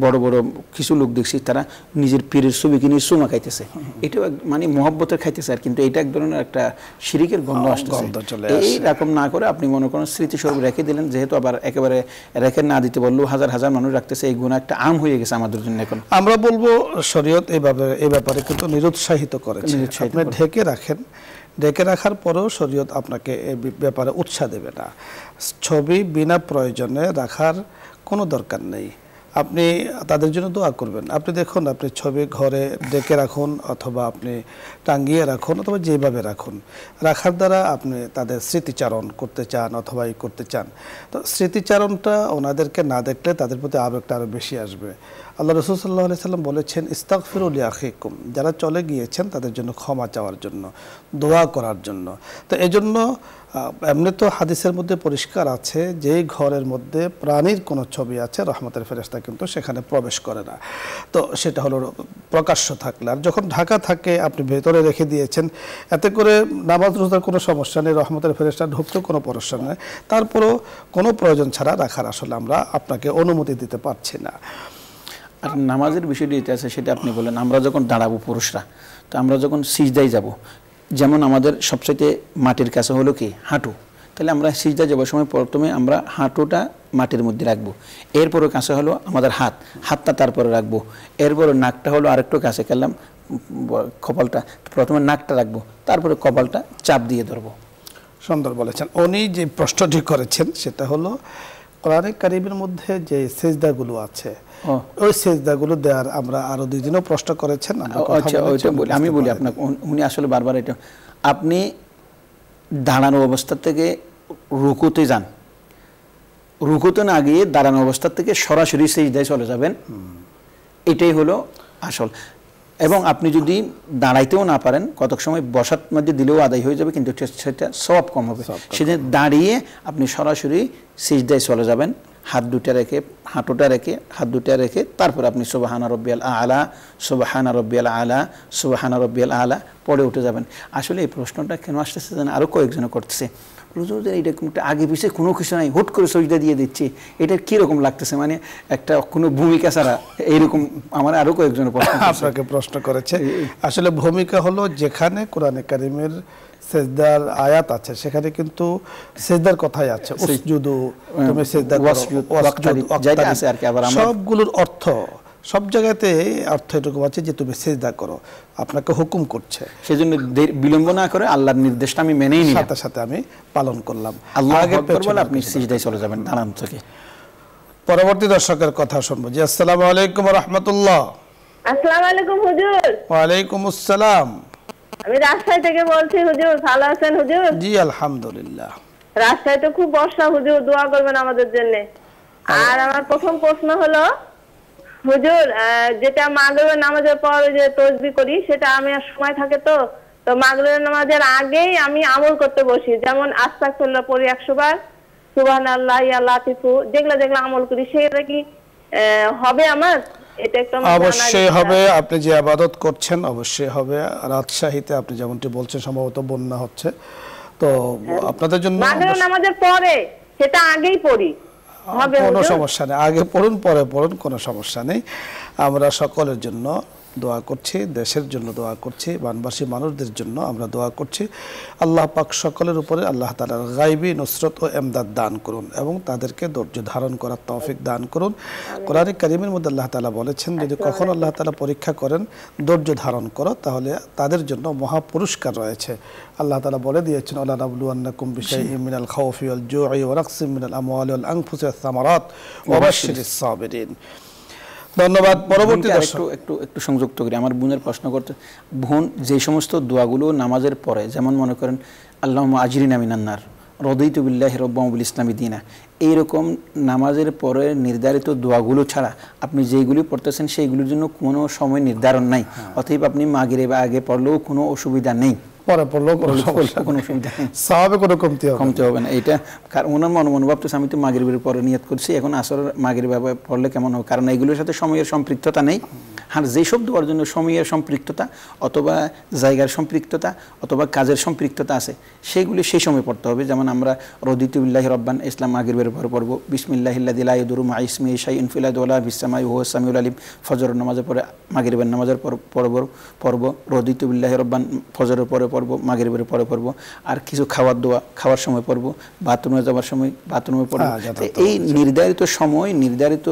[SPEAKER 2] বড় বড় কিছু লোক দেখছি তারা নিজের পীরের ছবি কিনে চুমা খাইতেছে, এটাও মানে মহব্বতের খাইতেছে, আর কিন্তু এটা এক ধরনের একটা শিরিকের গন্ধ আসতেছে। এইরকম না করে আপনি মনে করেন স্মৃতিস্বরূপ রেখে দিলেন, যেহেতু আবার একেবারে রেখে না দিতে বললেও হাজার হাজার মানুষ রাখতেছে, এই গুণা একটা আম হয়ে গেছে আমাদের জন্য। এখন
[SPEAKER 1] আমরা বলবো শরীয়ত এই ব্যাপারে কিন্তু নিরুৎসাহিত করেছে। আপনি ঢেকে রাখেন, ঢেকে রাখার পরেও শরীয়ত আপনাকে এই ব্যাপারে উৎসাহ দেবে না। ছবি বিনা প্রয়োজনে রাখার কোনো দরকার নেই। আপনি তাদের জন্য দোয়া করবেন। আপনি দেখুন, আপনি ছবি ঘরে ঢেকে রাখুন অথবা আপনি টাঙ্গিয়ে রাখুন অথবা যেভাবে রাখুন, রাখার দ্বারা আপনি তাদের স্মৃতিচারণ করতে চান অথবা করতে চান। তো স্মৃতিচারণটা ওনাদেরকে না দেখলে তাদের প্রতি আবেগটা আরও বেশি আসবে। আল্লাহ রাসূল সাল্লাল্লাহু আলাইহি সাল্লাম বলেছেন, ইস্তাগফিরু লিআখিকুম, যারা চলে গিয়েছেন তাদের জন্য ক্ষমা চাওয়ার জন্য, দোয়া করার জন্য। তো এজন্য এমনি তো হাদিসের মধ্যে পরিষ্কার আছে যে ঘরের মধ্যে প্রাণীর কোনো ছবি আছে রহমতের ফেরেশতা কিন্তু সেখানে প্রবেশ করে না। তো সেটা হলো প্রকাশ্য থাকলে। আর যখন ঢাকা থাকে আপনি ভেতরে রেখে দিয়েছেন, এতে করে নামাজ রোজার কোনো সমস্যা নেই, রহমতের ফেরেশতা ঢুকতেও কোনো সমস্যা নেই, তারপরও কোনো প্রয়োজন ছাড়া রাখার আসলে আমরা আপনাকে অনুমতি দিতে পারছি না।
[SPEAKER 2] আর নামাজের বিষয়টি যেটা আছে সেটা আপনি বলেন, আমরা যখন দাঁড়াবো পুরুষরা, তো আমরা যখন সিজদায় যাব, যেমন আমাদের সবচাইতে মাটির কাছে হলো কি হাঁটু, তাহলে আমরা সিজদায় যাবার সময় প্রথমে আমরা হাঁটুটা মাটির মধ্যে রাখবো, এরপরে কাছে হলো আমাদের হাতটা তারপরে রাখবো, এরপরে নাকটা হলো আরেকটু কাছে খেলাম, কপালটা প্রথমে নাকটা রাখবো, তারপরে কপালটা চাপ দিয়ে ধরবো।
[SPEAKER 1] সুন্দর বলেছেন। উনি যে প্রশ্নটি করেছেন সেটা হলো কোরআনে কারিমের মধ্যে যে সেজদাগুলো আছে ওই সেজদাগুলো দেওয়ার আমরা আরো 2 দিনও প্রশ্ন করেছেন,
[SPEAKER 2] আমি বলি আপনাকে, উনি আসলে বারবার এটা, আপনি দাঁড়ানো অবস্থা থেকে রুকুতে যান, রুকুতে না গিয়ে দাঁড়ানো অবস্থা থেকে সরাসরি সিজদায় চলে যাবেন, এটাই হলো আসল। এবং আপনি যদি দাঁড়াইতেও না পারেন, কতক সময় বসার মধ্যে দিলেও আদায় হয়ে যাবে, কিন্তু সেটা সওয়াব কম হবে। সেদিন দাঁড়িয়ে আপনি সরাসরি সিজদায় চলে যাবেন, হাত দুটা রেখে, হাঁটুটা রেখে, হাত দুটা রেখে, তারপর আপনি সুবহানা রাব্বিয়াল আলা, সুবহানা রাব্বিয়াল আলা, সুবহানা রাব্বিয়াল আলা পড়ে উঠে যাবেন। আসলে এই প্রশ্নটা কেন আসতেছে জানেন, আরও কয়েকজনে করতেছে, এরকম আগে পিছিয়ে কোনো কিছু নাই, হুট করে সজদা দিয়ে দিচ্ছে, এটা কীরকম লাগতেছে, মানে একটা কোনো ভূমিকা ছাড়া এইরকম। আমার আরও কয়েকজন
[SPEAKER 1] আপনাকে প্রশ্ন করেছে। আসলে ভূমিকা হলো যেখানে কোরআনে কারিমের সেজদার আয়াত আছে সেখানে কিন্তু সেজদার কথাই আছে, উসজুদু, তুমি সেজদা করো, সবগুলোর অর্থ সব জায়গাতে অর্থ এরকম আছে যে তুমি সেজদা করো, আপনাকে হুকুম করছে,
[SPEAKER 2] সেজন্য বিলম্ব না করে আল্লাহর নির্দেশটা আমি মেনেই নিলাম,
[SPEAKER 1] সাথে সাথে আমি পালন করলাম।
[SPEAKER 2] আল্লাহু আকবার বলে আপনি সিজদায় চলে যাবেন দাঁড়ান থেকে।
[SPEAKER 1] পরবর্তী দর্শকের কথা শুনবো। জি, আসসালামু আলাইকুম ওয়া রাহমাতুল্লাহ।
[SPEAKER 3] আসসালামু আলাইকুম হুজুর।
[SPEAKER 1] ওয়া আলাইকুম আসসালাম।
[SPEAKER 3] আমি রাজশাহী থেকে বলছি হুজুর, ভালো আছেন হুজুর?
[SPEAKER 1] জি আলহামদুলিল্লাহ।
[SPEAKER 3] রাজশাহীতে খুব বর্ষা হুজুর, দোয়া করবেন আমাদের জন্য। আর আমার প্রথম প্রশ্ন হলো হুজুর, যেটা মাগরিবের নামাজের পর যে তাসবিহ করি সেটা আমি আর সময় থাকে তো মাগরিবের নামাজের আগেই আমি আমল করতে বসি, যেমন আস্তাগফিরুল্লাহ পড়ি 100 বার, সুবহানাল্লাহ, ইয়া লাতিফু, যেগুলো আমল করি সেটা কি হবে আমার? এটা একটু
[SPEAKER 1] অবশ্যই হবে। আপনি যে ইবাদত করছেন অবশ্যই হবে। রাজশাহীতে আপনি যেমনটি বলছেন সম্ভবত বন্যা হচ্ছে, তো আপনাদের জন্য
[SPEAKER 3] মাগরিবের নামাজের পরে সেটা আগেই পড়ি,
[SPEAKER 1] কোনো সমস্যা নেই, আগে পড়ুন পরে পড়ুন, কোনো সমস্যা নেই। আমরা সকলের জন্য দোয়া করছি, দেশের জন্য দোয়া করছি, বানবাসী মানুষদের জন্য আমরা দোয়া করছি। আল্লাহ পাক সকলের উপরে আল্লাহ তাআলার গায়বী নুসরত ও এমদাদ দান করুন এবং তাদেরকে ধৈর্য ধারণ করার তৌফিক দান করুন। কোরআনে কারীমের মধ্যে আল্লাহ তাআলা বলেছেন, যদি কখনো আল্লাহ তাআলা পরীক্ষা করেন ধৈর্য ধারণ করো, তাহলে তাদের জন্য মহা পুরস্কার রয়েছে। আল্লাহ তাআলা বলে দিয়েছেন, ওয়ালা নাবলুওয়ান্নাকুম বিশাইইম মিনাল খাউফি ওয়াল জু'i ওয়া নাকসিম মিনাল আমওয়ালি ওয়াল আনফুসি ওয়াস সামারাত ওয়া বাশশিরিস সাবিরিন। ধন্যবাদ। পরবর্তী
[SPEAKER 2] একটু সংযুক্ত করি, আমার বোনের প্রশ্ন করতে, বোন যে সমস্ত দোয়াগুলো নামাজের পরে, যেমন মনে করেন আল্লাহুম্মা আজরিনা মিনান নার, রদিতু বিল্লাহি রাব্বান ওয়া বিল ইসলামি দীনা, এইরকম নামাজের পরে নির্ধারিত দোয়াগুলো ছাড়া আপনি যেইগুলি পড়তেছেন সেইগুলোর জন্য কোনো সময় নির্ধারণ নাই, অতএব আপনি মাগরিব আগে পড়লেও কোনো অসুবিধা নেই,
[SPEAKER 1] পরে পড়লেও কোনো অসুবিধা নেই, সওয়াবে কোনো কমতে হবে না।
[SPEAKER 2] এটা কারণ ওনার মনোভাব তো, আমি তো মাগরিবের পরে নিয়ত করছি, এখন আসরের মাগরিব পড়লে কেমন হবে, কারণ এগুলোর সাথে সময়ের সম্পৃক্ততা নেই। আর যেসব দোয়ার জন্য সময়ের সম্পৃক্ততা অথবা জায়গার সম্পৃক্ততা অথবা কাজের সম্পৃক্ততা আছে সেগুলি সেই সময় পড়তে হবে। যেমন আমরা রদিতু বিল্লাহি রাব্বান ইসলাম মাগরিবের পরে পড়ব, বিসমিল্লাহিল্লাযী লা ইয়াদুরু মা ইসমিহি শাইউন ফিল আরদি ওয়ালা ফিস সামাই ওয়া হুয়াস সামিউল আলিম, ফজরের নামাজের পরে মাগরিবের নামাজের পর পড়ব, রদিতু বিল্লাহি রাব্বান ফজরের পরে পড়ব, মাগরিবের পরে পড়ব। আর কিছু খাওয়ার দোয়া খাওয়ার সময় পড়ব, বাথরুমে যাওয়ার সময় বাথরুমে পড়ব। এই নির্ধারিত সময় নির্ধারিত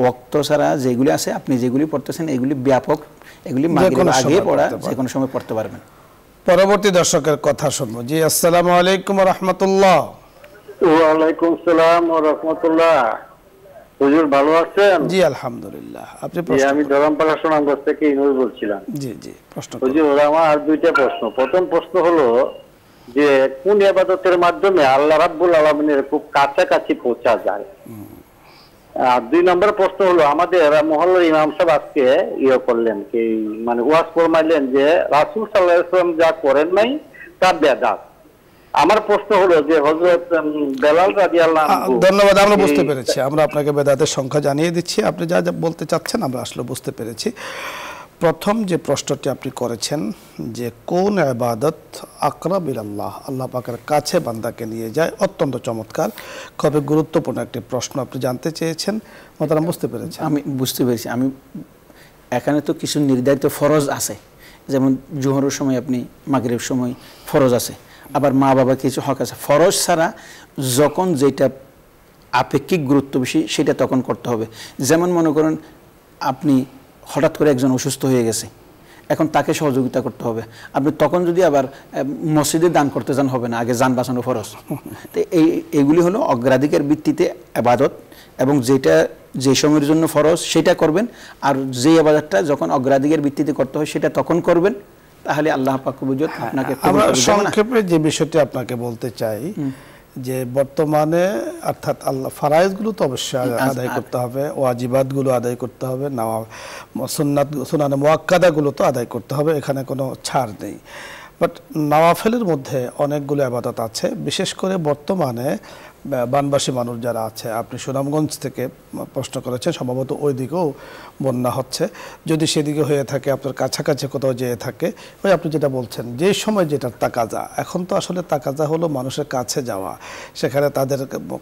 [SPEAKER 2] ওয়াক্ত ছাড়া যেগুলি আছে, আপনি যেগুলি পড়তেছেন এগুলি ব্যাপক, এগুলি মাগরিবের আগে পড়া যে কোনো সময় পড়তে পারবেন।
[SPEAKER 1] পরবর্তী দর্শকের কথা শুনবো। জি, আসসালামু আলাইকুম ওয়া রাহমাতুল্লাহ।
[SPEAKER 4] ওয়া আলাইকুম আসসালাম ওয়া রাহমাতুল্লাহ। হুজুর ভালো আছেন?
[SPEAKER 1] জি আলহামদুলিল্লাহ। আপনি
[SPEAKER 4] আমি ধরমপাড়া সুনামগঞ্জ থেকে ইনুস বলছিলাম।
[SPEAKER 1] জি জি, প্রশ্ন
[SPEAKER 4] হুজুর, আমার 2টা প্রশ্ন। প্রথম প্রশ্ন হলো যে কোন ইবাদতের মাধ্যমে আল্লাহ রাব্বুল আলামিনের খুব কাছাকাছি পৌঁছা যায়? আর 2 নম্বর প্রশ্ন হলো, আমাদের মহল্লার ইমাম সাহেব আজকে করলেন কি, মানে ওয়াজ ফরমাইলেন যে রাসূল সাল্লাল্লাহু আলাইহি ওয়াসাল্লাম যা করেন নাই তা বেদাত। আমার প্রশ্ন হলো যে হযরত বেলাল রাদিয়াল্লাহু আনহু,
[SPEAKER 1] ধন্যবাদ, আমরা বুঝতে পেরেছি, আমরা আপনাকে বেদাতের সংখ্যা জানিয়ে দিচ্ছি, আপনি যা যা বলতে চাচ্ছেন আমরা আসলে বুঝতে পেরেছি। প্রথম যে প্রশ্নটি আপনি করেছেন যে কোন ইবাদত আকরাব ইলাল্লাহ, আল্লাহ পাকের কাছে বান্দাকে নিয়ে যায়, অত্যন্ত চমৎকার, খুবই গুরুত্বপূর্ণ একটি প্রশ্ন আপনি জানতে চেয়েছেন। মোহতারাম বুঝতে পেরেছেন?
[SPEAKER 2] আমি বুঝতে পেরেছি। আমি এখানে তো কিছু নির্ধারিত ফরজ আছে, যেমন জোহরের সময় আপনি মাগরিবের সময় ফরজ আছে, আবার মা বাবা কিছু হক আছে। ফরজ ছাড়া যখন যেটা আপেক্ষিক গুরুত্ব বেশি সেটা তখন করতে হবে। যেমন মনে করেন আপনি হঠাৎ করে একজন অসুস্থ হয়ে গেছে, এখন তাকে সহযোগিতা করতে হবে, আপনি তখন যদি আবার মসজিদে দান করতে যান হবে না, আগে যান বাঁচানো ফরজ। তো এইগুলি হলো অগ্রাধিকার ভিত্তিতে ইবাদত, এবং যেটা যে সময়ের জন্য ফরজ সেটা করবেন, আর যে ইবাদতটা যখন অগ্রাধিকার ভিত্তিতে করতে হয় সেটা তখন করবেন, তাহলে আল্লাহ পাক বুঝত আপনাকে।
[SPEAKER 1] আমরা সংক্ষেপে যে বিষয়টি আপনাকে বলতে চাই যে বর্তমানে অর্থাৎ আল্লাহ ফারাইজগুলো তো অবশ্যই আদায় করতে হবে, ওয়াজিবাতগুলো আদায় করতে হবে, সুন্নাত মুআক্কাদাগুলো তো আদায় করতে হবে, এখানে কোনো ছাড় নেই। বাট নওয়াফেলের মধ্যে অনেকগুলো ইবাদত আছে, বিশেষ করে বর্তমানে বানবাসী মানুষ যারা আছে, আপনি সুনামগঞ্জ থেকে প্রশ্ন করেছেন, সম্ভবত ওই দিকেও বন্যা হচ্ছে, যদি সেদিকে হয়ে থাকে আপনার কাছাকাছি কোথাও যেয়ে থাকে, ওই আপনি যেটা বলছেন যে সময় যেটার তাকাজা, এখন তো আসলে তাকাজা হলো মানুষের কাছে যাওয়া, সেখানে তাদের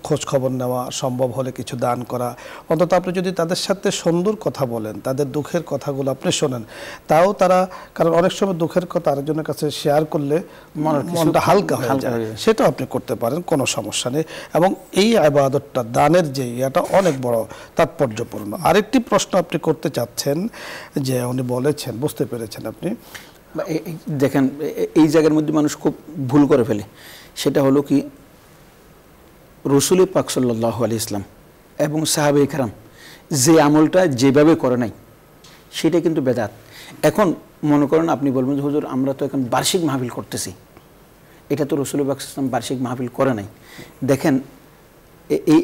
[SPEAKER 1] খোঁজ খবর নেওয়া, সম্ভব হলে কিছু দান করা, অন্তত আপনি যদি তাদের সাথে সুন্দর কথা বলেন, তাদের দুঃখের কথাগুলো আপনি শোনেন, তাও তারা, কারণ অনেক সময় দুঃখের কথা আরেকজনের কাছে শেয়ার করলে মনটা হালকা হয়ে যায়, সেটাও আপনি করতে পারেন, কোনো সমস্যা নেই। এবং এই ইবাদতটা দানের যে এটা অনেক বড় তাৎপর্যপূর্ণ। আরেকটি প্রশ্ন আপনি করতে চাচ্ছেন যে উনি বলেছেন, বুঝতে পেরেছেন আপনি?
[SPEAKER 2] দেখেন এই জায়গার মধ্যে মানুষ খুব ভুল করে ফেলে, সেটা হলো কি রাসূল পাক সাল্লাল্লাহু আলাইহি ইসলাম এবং সাহাবায়ে কেরাম যে আমলটা যেভাবে করে নাই সেটা কিন্তু বেদাত। এখন মনে করেন আপনি বলবেন যে হুজুর আমরা তো এখন বার্ষিক মাহফিল করতেছি, এটা তো রাসূল পাক সাল্লাল্লাহু আলাইহি ওয়াসাল্লাম বার্ষিক মাহফিল করে নাই। দেখেন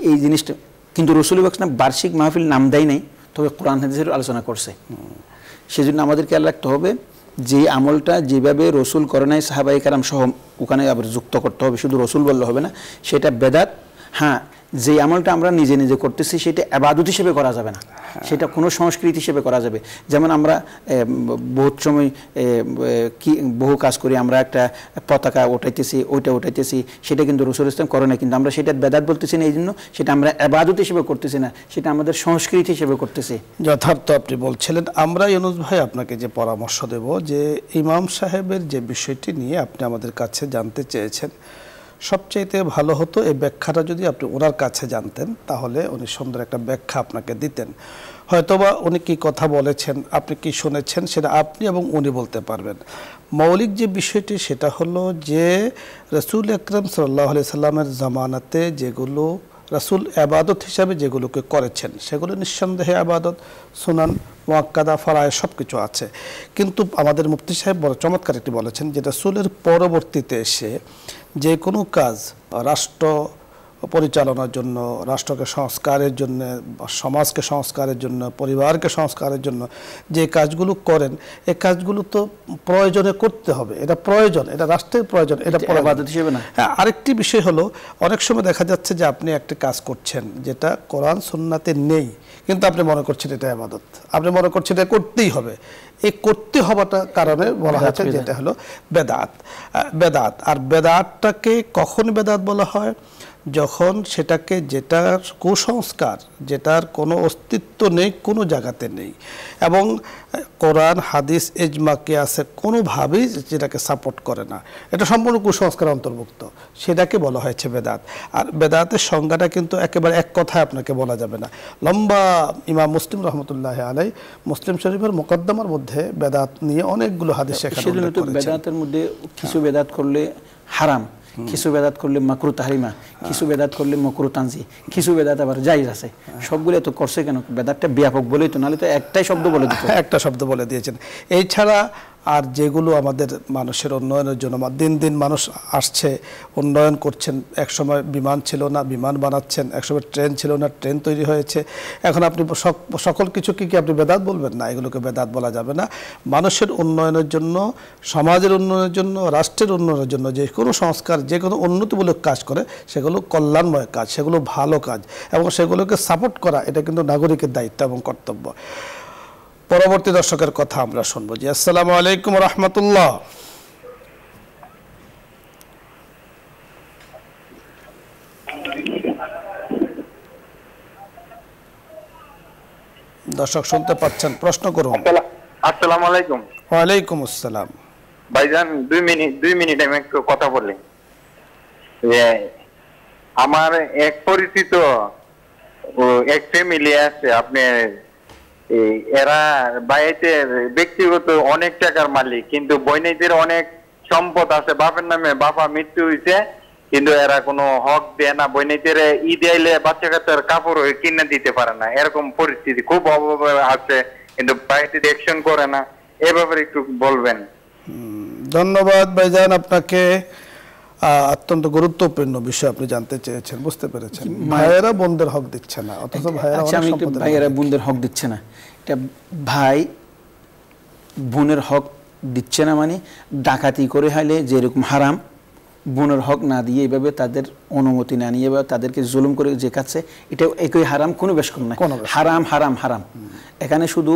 [SPEAKER 2] এই জিনিসটা কিন্তু রাসূল পাক সাল্লাল্লাহু আলাইহি ওয়াসাল্লাম বার্ষিক মাহফিল নাম দেয় নাই, তবে কোরআন হাদিসের আলোচনা করছে। সেজন্য আমাদের খেয়াল রাখতে হবে যে আমলটা যেভাবে রাসূল করে নাই সাহাবায়ে কেরাম সহ ওখানে আবার যুক্ত করতে হবে, শুধু রাসূল বললে হবে না, সেটা বেদাত। হ্যাঁ, যে আমলটা আমরা নিজে নিজে করতেছি সেটা ইবাদত হিসেবে করা যাবে না, সেটা কোনো সংস্কৃতি হিসেবে করা যাবে। যেমন আমরা বহুত সময় বহু কাজ করি, আমরা একটা পতাকা ওঠাইতেছি, ওইটা ওঠাইতেছি, সেটা কিন্তু রাসূল ইসলাম করে না, কিন্তু আমরা সেটা বেদাত বলতেছি না, এই জন্য সেটা আমরা ইবাদত হিসেবে করতেছি না, সেটা আমাদের সংস্কৃতি হিসেবে করতেছি।
[SPEAKER 1] যথার্থ আপনি বলছিলেন। আমরা ইউনুস ভাই আপনাকে যে পরামর্শ দেব, যে ইমাম সাহেবের যে বিষয়টি নিয়ে আপনি আমাদের কাছে জানতে চেয়েছেন, সবচাইতে ভালো হতো এই ব্যাখ্যাটা যদি আপনি ওনার কাছে জানতেন, তাহলে উনি সুন্দর একটা ব্যাখ্যা আপনাকে দিতেন। হয়তোবা উনি কি কথা বলেছেন, আপনি কি শুনেছেন, সেটা আপনি এবং উনি বলতে পারবেন। মৌলিক যে বিষয়টি সেটা হলো যে রাসূল আকরাম সাল্লাল্লাহু আলাইহি সাল্লামের জামানাতে যেগুলো রাসূল ইবাদত হিসাবে যেগুলোকে করেছেন সেগুলো নিঃসন্দেহে ইবাদত, সুনান মুআক্কাদা, ফরায়েজ সব কিছু আছে। কিন্তু আমাদের মুফতি সাহেব বড় চমৎকার একটি বলেছেন যে রাসূলের পরবর্তীতে এসে যে কোনো কাজ রাষ্ট্র পরিচালনার জন্য, রাষ্ট্রকে সংস্কারের জন্য, সমাজকে সংস্কারের জন্য, পরিবারকে সংস্কারের জন্য যে কাজগুলো করেন, এই কাজগুলো তো প্রয়োজনে করতে হবে, এটা প্রয়োজন, এটা রাষ্ট্রের প্রয়োজন, এটা
[SPEAKER 2] ইবাদত হিসেবে না।
[SPEAKER 1] হ্যাঁ, আরেকটি বিষয় হলো অনেক সময় দেখা যাচ্ছে যে আপনি একটা কাজ করছেন যেটা কোরআন সুন্নাতে নেই, কিন্তু আপনি মনে করছেন এটা ইবাদত, আপনি মনে করছেন এটা করতেই হবে। এই করতে হওয়াটা কারণে বলা হয়েছে যেটা হলো বেদাত। বেদাত আর বেদাতটাকে কখন বেদাত বলা হয়? যখন সেটাকে, যেটার কুসংস্কার, যেটার কোনো অস্তিত্ব নেই, কোনো জায়গাতে নেই, এবং কোরআন হাদিস ইজমা কিয়াসে কোনোভাবেই যেটাকে সাপোর্ট করে না, এটা সম্পূর্ণ কুসংস্কার অন্তর্ভুক্ত, সেটাকে বলা হয়েছে বেদাত। আর বেদাতের সংজ্ঞাটা কিন্তু একেবারে এক কথায় আপনাকে বলা যাবে না, লম্বা। ইমাম মুসলিম রহমতুল্লাহ আলাই মুসলিম শরীফের মুকদ্দমার মধ্যে বেদাত নিয়ে অনেকগুলো হাদিস সেখানে উল্লেখ করেছেন।
[SPEAKER 2] বেদাতের মধ্যে কিছু বেদাত করলে হারাম, কিছু বেদাত করলে মাকরু তাহরিমা, কিছু বেদাত করলে মাকরু তানজি, কিছু বেদাত আবার জায়েজ আছে। সবগুলো তো করছে কেন? বেদাতটা ব্যাপক বলেই তো, নাহলে তো একটাই শব্দ বলে দিত,
[SPEAKER 1] একটা শব্দ বলে দিয়েছেন। এছাড়া আর যেগুলো আমাদের মানুষের উন্নয়নের জন্য, দিন দিন মানুষ আসছে, উন্নয়ন করছেন, একসময় বিমান ছিল না, বিমান বানাচ্ছেন, একসময় ট্রেন ছিল না, ট্রেন তৈরি হয়েছে, এখন আপনি সকল কিছুকে কি আপনি বেদাত বলবেন? না, এগুলোকে বেদাত বলা যাবে না। মানুষের উন্নয়নের জন্য, সমাজের উন্নয়নের জন্য, রাষ্ট্রের উন্নয়নের জন্য যে কোনো সংস্কার, যে কোনো উন্নতিমূলক কাজ করে সেগুলো কল্যাণময় কাজ, সেগুলো ভালো কাজ, এবং সেগুলোকে সাপোর্ট করা এটা কিন্তু নাগরিকের দায়িত্ব এবং কর্তব্য। পরবর্তী দর্শকের কথা আমরা শুনবো। জি, আসসালামু আলাইকুম রহমতুল্লাহ। দর্শক শুনতে পাচ্ছেন, প্রশ্ন করুন।
[SPEAKER 5] আসসালামু আলাইকুম।
[SPEAKER 1] ওয়ালাইকুম আসসালাম।
[SPEAKER 5] ভাইজান 2 মিনিট আমি একটু কথা বলি। আমার এক পরিচিত এক ফ্যামিলি আছে, আপনি এরা বাইরে ব্যক্তিগত অনেক টাকার মালিক, কিন্তু বইনেদের অনেক সম্পদ আছে বাপের নামে, বাবা মৃত্যু হয়েছে, কিন্তু এরা কোনো হক দেয় না। বইনেদের ঈদ আইলে বাচ্চা কাচ্চার কাপড় কিনে দিতে পারে না, এরকম পরিস্থিতি খুব অভাব আছে, কিন্তু বাইরে অ্যাকশন করে না। এ ব্যাপারে একটু বলবেন।
[SPEAKER 1] ধন্যবাদ ভাইজান আপনাকে। অত্যন্ত গুরুত্বপূর্ণ বিষয় আপনি জানতে চেয়েছেন, বুঝতে পেরেছেন। ভাইয়েরা বোনদের হক দিচ্ছে না, অথচ
[SPEAKER 2] ভাইয়েরা বোনদের হক দিচ্ছে না। এটা ভাই বোনের হক দিচ্ছে না মানে ডাকাতি করে হাইলে যেরকম হারাম, বোনের হক না দিয়ে এভাবে তাদের অনুমতি না নিয়ে বা তাদেরকে জুলুম করে যে কাছে, এটা একই হারাম, কোনো বেশ কম নাই। হারাম হারাম হারাম। এখানে শুধু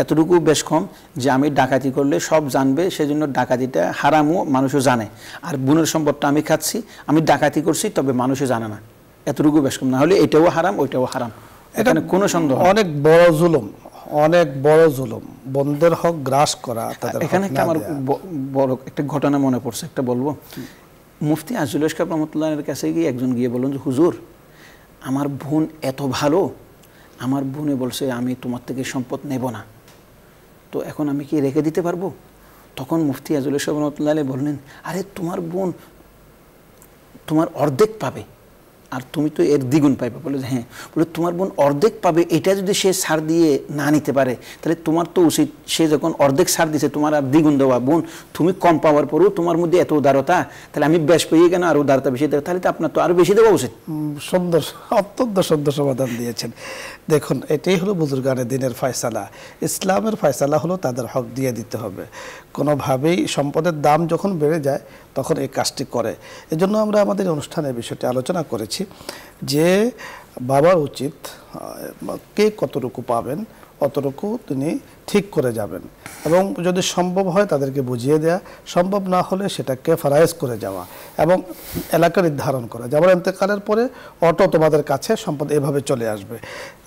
[SPEAKER 2] এতটুকু বেশ কম যে আমি ডাকাতি করলে সব জানবে, সেজন্য ডাকাতিটা হারামও মানুষও জানে। আর বোনের সম্পদটা আমি খাচ্ছি, আমি ডাকাতি করছি, তবে মানুষও জানে না, এতটুকু বেশ কম। না হলে এটাও হারাম, ওইটাও হারাম, এখানে কোনো সন্দেহ।
[SPEAKER 1] অনেক বড় জুলুম, অনেক বড় জুলুম, বন্ধের হক গ্রাস করা।
[SPEAKER 2] এখানে একটা আমার বড় একটা ঘটনা মনে পড়ছে, একটা বলবো। মুফতি আজিজুল ইসলাম রহমতুল্লাহের কাছে গিয়ে একজন গিয়ে বললেন যে হুজুর, আমার বোন এত ভালো, আমার বোনে বলছে আমি তোমার থেকে সম্পদ নেব না, তো এখন আমি কি রেখে দিতে পারবো? তখন মুফতি আজিজুল ইসলাম রহমতুল্লাহ বললেন, আরে তোমার বোন তোমার অর্ধেক পাবে, আর তুমি তো এর দ্বিগুণ পাইবে। বলে যে হ্যাঁ। বলে তোমার বোন অর্ধেক পাবে, এটা যদি সে ছাড় দিয়ে না নিতে পারে, তাহলে তোমার তো উচিত, সে যখন অর্ধেক ছাড় দিছে তোমার আর দ্বিগুণ দেওয়া। বোন তুমি কম পাওয়ার পরেও তোমার মধ্যে এত উদারতা, তাহলে আমি বেশ পেয়ে কেন আর উদারতা বেশি দেবো? তাহলে তো আপনার তো আরো বেশি দেওয়া উচিত।
[SPEAKER 1] সুন্দর, অত্যন্ত সুন্দর সমাধান দিয়েছেন। দেখুন, এটাই হলো বুজুর্গানে দিনের ফয়সালা। ইসলামের ফয়সালা হলো তাদের হক দিয়ে দিতে হবে। কোনোভাবেই সম্পদের দাম যখন বেড়ে যায় তখন এই কাজটি করে। এজন্য আমরা আমাদের অনুষ্ঠানে বিষয়টি আলোচনা করেছি যে বাবার উচিত কে কতটুকু পাবেন অতটুকু তিনি ঠিক করে যাবেন, এবং যদি সম্ভব হয় তাদেরকে বুঝিয়ে দেয়া, সম্ভব না হলে সেটাকে ফারাইজ করে যাওয়া এবং এলাকা নির্ধারণ করা। যেমন ইন্তেকালের পরে অটো তোমাদের কাছে সম্পদ এভাবে চলে আসবে।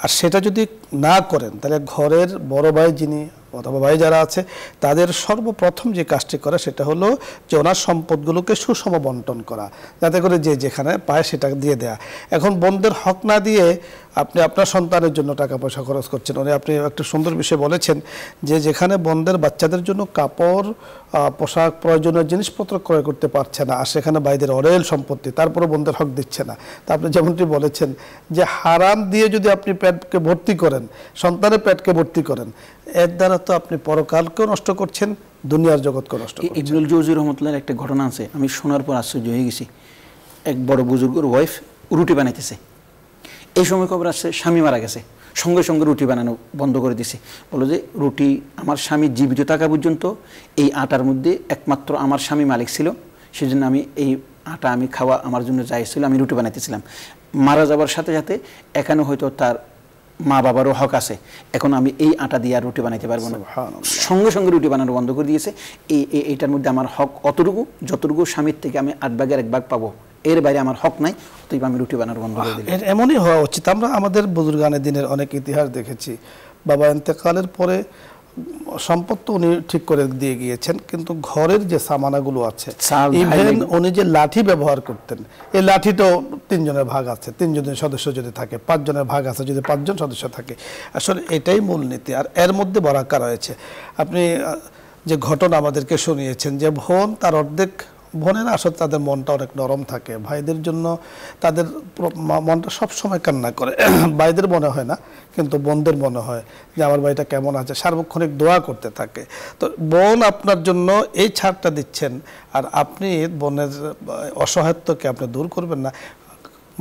[SPEAKER 1] আর সেটা যদি না করেন তাহলে ঘরের বড় ভাই যিনি অথবা ভাই যারা আছে তাদের সর্বপ্রথম যে কাজটি করে সেটা হলো যে ওনার সম্পদগুলোকে সুষম বন্টন করা, যাতে করে যে যেখানে পায় সেটা দিয়ে দেয়া। এখন বোনদের হক না দিয়ে আপনি আপনার সন্তানের জন্য টাকা পয়সা খরচ করছেন। আপনি একটা সুন্দর বিষয় বলেছেন যে যেখানে বোনদের বাচ্চাদের জন্য কাপড়, পোশাক, প্রয়োজনীয় জিনিসপত্র ক্রয় করতে পারছে না, আর সেখানে ভাইদের অরেল সম্পত্তি, তারপরে বোনদের হক দিচ্ছে না। তা আপনি যেমনটি বলেছেন যে হারাম দিয়ে যদি আপনি পেটকে ভর্তি করেন, সন্তানের পেটকে ভর্তি করেন, এর দ্বারা তো আপনি পরকালকেও নষ্ট করছেন, দুনিয়ার জগৎকে নষ্ট করছেন।
[SPEAKER 2] ইবনুল জৌজি রহমতুল্লাহর একটা ঘটনা আছে, আমি শোনার পর আশ্চর্য হয়ে গেছি। এক বড় বুজুর্গের ওয়াইফ রুটি বানাইতেছে, এই সময় খবর আসছে স্বামী মারা গেছে, সঙ্গে সঙ্গে রুটি বানানো বন্ধ করে দিছে। বলো যে রুটি আমার স্বামী জীবিত থাকা পর্যন্ত এই আটার মধ্যে একমাত্র আমার স্বামী মালিক ছিল, সেজন্য আমি এই আটা আমি খাওয়া আমার জন্য জায়েজ ছিল, আমি রুটি বানাইতেছিলাম। মারা যাওয়ার সাথে সাথে এখানে হয়তো তার মা বাবারও হক আছে, এখন আমি এই আটা দিয়ে আর রুটি বানাইতে পারবো না, সঙ্গে সঙ্গে রুটি বানানো বন্ধ করে দিয়েছে। এইটার মধ্যে আমার হক অতটুকু যতটুকু স্বামীর থেকে আমি 8 ভাগের 1 ভাগ পাবো, এর বাইরে আমার হক নাই, অতএব আমি রুটি বানানো বন্ধ করে দিই।
[SPEAKER 1] এমনই হওয়া উচিত। আমরা আমাদের বুজুর্গানের দিনের অনেক ইতিহাস দেখেছি, বাবা ইন্তেকালের পরে সম্পদ তো উনি ঠিক করে দিয়ে গিয়েছেন, কিন্তু ঘরের যে সামানাগুলো আছে, ইভেন উনি যে লাঠি ব্যবহার করতেন, এই লাঠিটাও 3 জনের ভাগ আছে। 3 জনের সদস্য যদি থাকে, 5 জনের ভাগ আছে যদি 5 জন সদস্য থাকে। আসলে এটাই মূলনীতি, আর এর মধ্যে বরাকা রয়েছে। আপনি যে ঘটনা আমাদেরকে শুনিয়েছেন যে বোন তার অর্ধেক, বোনেরা আসলে তাদের মনটা অনেক নরম থাকে, ভাইদের জন্য তাদের মনটা সবসময় কান্না করে। ভাইদের মনে হয় না, কিন্তু বোনদের মনে হয় যে আমার ভাইটা কেমন আছে, সার্বক্ষণিক দোয়া করতে থাকে। তো বোন আপনার জন্য এই ছাড়টা দিচ্ছেন, আর আপনি বোনের অসহায়ত্বকে আপনি দূর করবেন না।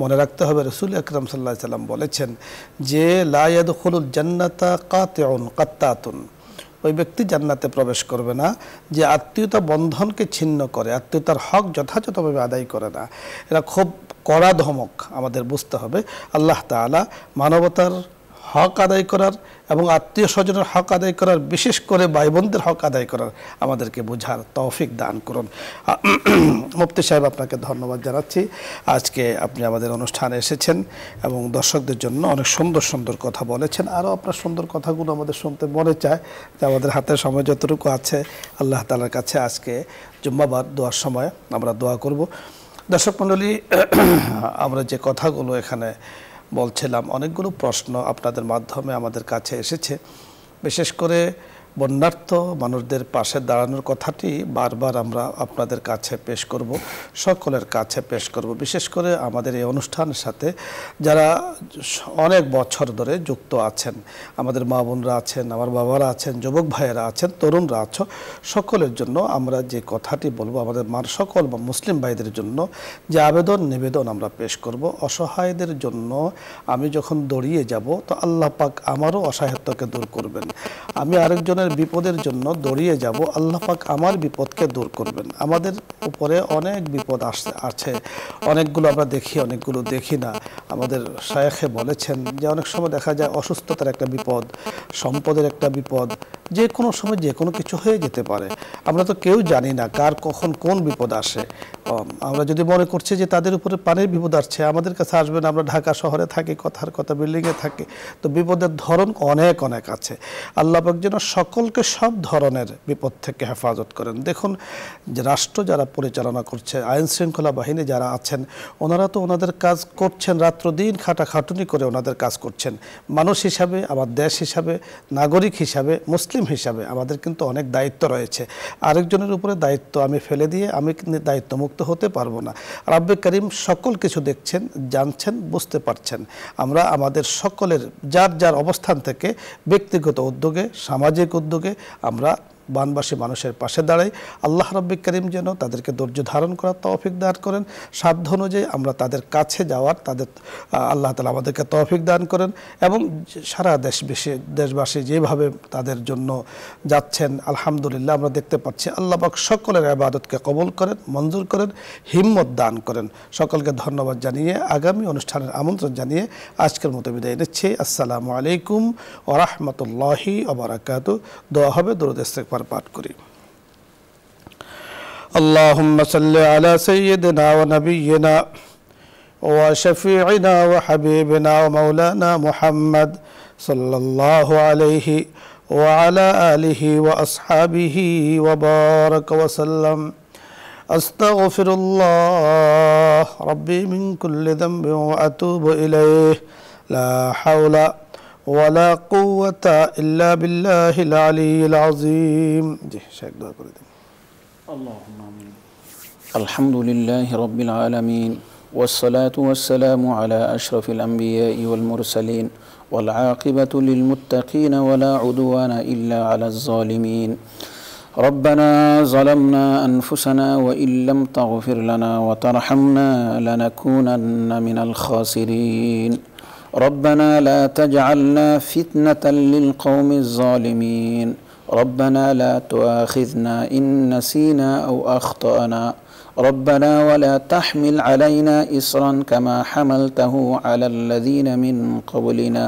[SPEAKER 1] মনে রাখতে হবে রাসূল আকরাম সাল্লাল্লাহু আলাইহি সাল্লাম বলেছেন যে লা ইয়াদখুলুল জান্নাতা কাতিউন কাত্তাতুন, ওই ব্যক্তি জান্নাতে প্রবেশ করবে না যে আত্মীয়তা বন্ধনকে ছিন্ন করে, আত্মীয়তার হক যথাযথভাবে আদায় করে না। এটা খুব কড়া ধমক, আমাদের বুঝতে হবে। আল্লাহ তাআলা মানবতার হক আদায় করার এবং আত্মীয় স্বজনের হক আদায় করার, বিশেষ করে ভাই বোনদের হক আদায় করার আমাদেরকে বোঝার তৌফিক দান করুন। মুফতি সাহেব, আপনাকে ধন্যবাদ জানাচ্ছি। আজকে আপনি আমাদের অনুষ্ঠানে এসেছেন এবং দর্শকদের জন্য অনেক সুন্দর সুন্দর কথা বলেছেন। আরও আপনার সুন্দর কথাগুলো আমাদের শুনতে মনে চায়, যে আমাদের হাতে সময় যতটুকু আছে আল্লাহ তাআলার কাছে আজকে জুম্মাবার দোয়ার সময় আমরা দোয়া করব। দর্শক মণ্ডলী, আমরা যে কথাগুলো এখানে বলছিলাম, অনেকগুলো প্রশ্ন আপনাদের মাধ্যমে আমাদের কাছে এসেছে। বিশেষ করে বন্যার্থ মানুষদের পাশে দাঁড়ানোর কথাটি বারবার আমরা আপনাদের কাছে পেশ করব, সকলের কাছে পেশ করব। বিশেষ করে আমাদের এই অনুষ্ঠানের সাথে যারা অনেক বছর ধরে যুক্ত আছেন, আমাদের মা বোনরা আছেন, আমার বাবারা আছেন, যুবক ভাইয়েরা আছেন, তরুণরা আছো, সকলের জন্য আমরা যে কথাটি বলবো, আমাদের সকল বা মুসলিম ভাইদের জন্য যে আবেদন নিবেদন আমরা পেশ করব, অসহায়দের জন্য আমি যখন দৌড়িয়ে যাব তো আল্লাহ পাক আমারও অসহায়ত্বকে দূর করবেন। আমি আরেকজনের বিপদের জন্য দৌড়িয়ে যাব, আল্লাহ পাক আমার বিপদকে দূর করবেন। আমাদের উপরে অনেক বিপদ আছে, অনেকগুলো আমরা দেখি, অনেকগুলো দেখি না। আমাদের শায়েখে বলেছেন যে অনেক সময় দেখা যায় অসুস্থতার একটা বিপদ, সম্পদের একটা বিপদ, যে কোনো সময় যে কোনো কিছু হয়ে যেতে পারে। আমরা তো কেউ জানি না কার কখন কোন বিপদ আসে। আমরা যদি মনে করছি যে তাদের উপরে পানির বিপদ আসছে, আমাদের কাছে আসবে না, আমরা ঢাকা শহরে থাকি, কথার কথা বিল্ডিংয়ে থাকি, তো বিপদের ধরন অনেক অনেক আছে। আল্লাহ পাক যেন সকলকে সব ধরনের বিপদ থেকে হেফাজত করেন। দেখুন, যে রাষ্ট্র যারা পরিচালনা করছে, আইন শৃঙ্খলা বাহিনী যারা আছেন, ওনারা তো ওনাদের কাজ করছেন, রাত্র দিন খাটাখাটুনি করে ওনাদের কাজ করছেন। মানুষ হিসাবে, আমার দেশ হিসাবে, নাগরিক হিসাবে, মুসলিম হিসাবে আমাদের কিন্তু অনেক দায়িত্ব রয়েছে। আরেকজনের উপরে দায়িত্ব আমি ফেলে দিয়ে আমি দায়িত্বমুক্ত হতে পারবো না। রাব্বে কারীম সকল কিছু দেখছেন, জানছেন, বুঝতে পারছেন। আমরা আমাদের সকলের যার যার অবস্থান থেকে ব্যক্তিগত উদ্যোগে, সামাজিক উদ্যোগে আমরা বানবাসী মানুষের পাশে দাঁড়াই। আল্লাহ রাব্বে কারীম যেন তাদেরকে ধৈর্য ধারণ করার তৌফিক দান করেন, সাধ্য অনুযায়ী আমরা তাদের কাছে যাওয়ার তাদের আল্লাহ তাআলা আমাদেরকে তৌফিক দান করেন। এবং সারা দেশবাসী যেভাবে তাদের জন্য যাচ্ছেন, আলহামদুলিল্লাহ আমরা দেখতে পাচ্ছি, আল্লাহ পাক সকলের ইবাদতকে কবুল করেন, মঞ্জুর করেন, হিম্মত দান করেন। সকলকে ধন্যবাদ জানিয়ে আগামী অনুষ্ঠানের আমন্ত্রণ জানিয়ে আজকের মতো বিদায় নিচ্ছি। আসসালামু আলাইকুম ওয়া রাহমাতুল্লাহি ওয়া বারাকাতুহু। দোয়া হবে, দরুদ ইস্তেগফার পাঠ করি। আল্লাহুম্মা সাল্লি আলা সাইয়্যিদিনা ওয়া নাবিয়্যিনা ওয়া শাফিঈনা ওয়া হাবিবিনা ওয়া মাওলানা মুহাম্মদ সাল্লাল্লাহু আলাইহি ওয়া আলা আলিহি ওয়া আসহাবিহি ওয়া বারাকা ওয়া সাল্লাম। আস্তাগফিরুল্লাহ রাব্বি মিন কুল্লি যামবিন ওয়া আতুবু ইলাইহি লা হাওলা ওয়ালা কুওয়াতা ইল্লা বিল্লাহিল আলিয়্যিল আযীম। জি, শেখ দোয়া করে দিন।
[SPEAKER 2] আল্লাহুম্মা আমিন। আলহামদুলিল্লাহি রাব্বিল আলামিন ওয়াসসালাতু ওয়াসসালামু আলা আশরাফিল আমবিয়াই ওয়াল মুরসালিন ওয়াল আকিবাতু লিল মুত্তাকিন ওয়ালা উদওয়ানা ইল্লা আলাজ জালিমিন। ربنا ظلمنا أنفسنا وإن لم تغفر لنا وترحمنا لنكونن من الخاسرين. ربنا لا تجعلنا فتنة للقوم الظالمين. ربنا لا تؤاخذنا إن نسينا أو أخطأنا. ربنا ولا تحمل علينا إصرا كما حملته على الذين من قبلنا.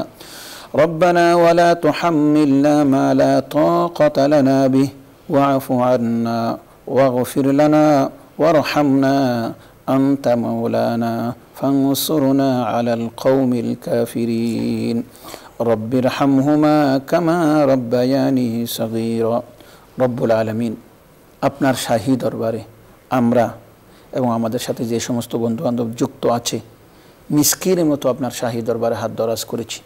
[SPEAKER 2] ربنا ولا تحملنا ما لا طاقة لنا به. واعف عنا واغفر لنا وارحمنا أنت مولانا فانصرنا على القوم الكافرين. رب ارحمهما كما ربياني صغيرا. رب العالمين, আপনার শাহী দরবারে আমরা এবং আমাদের সাথে যে সমস্ত বন্ধু বান্ধব যুক্ত আছে, মিসকিনের মতো আপনার শাহী দরবারে হাত দরাজ করেছি।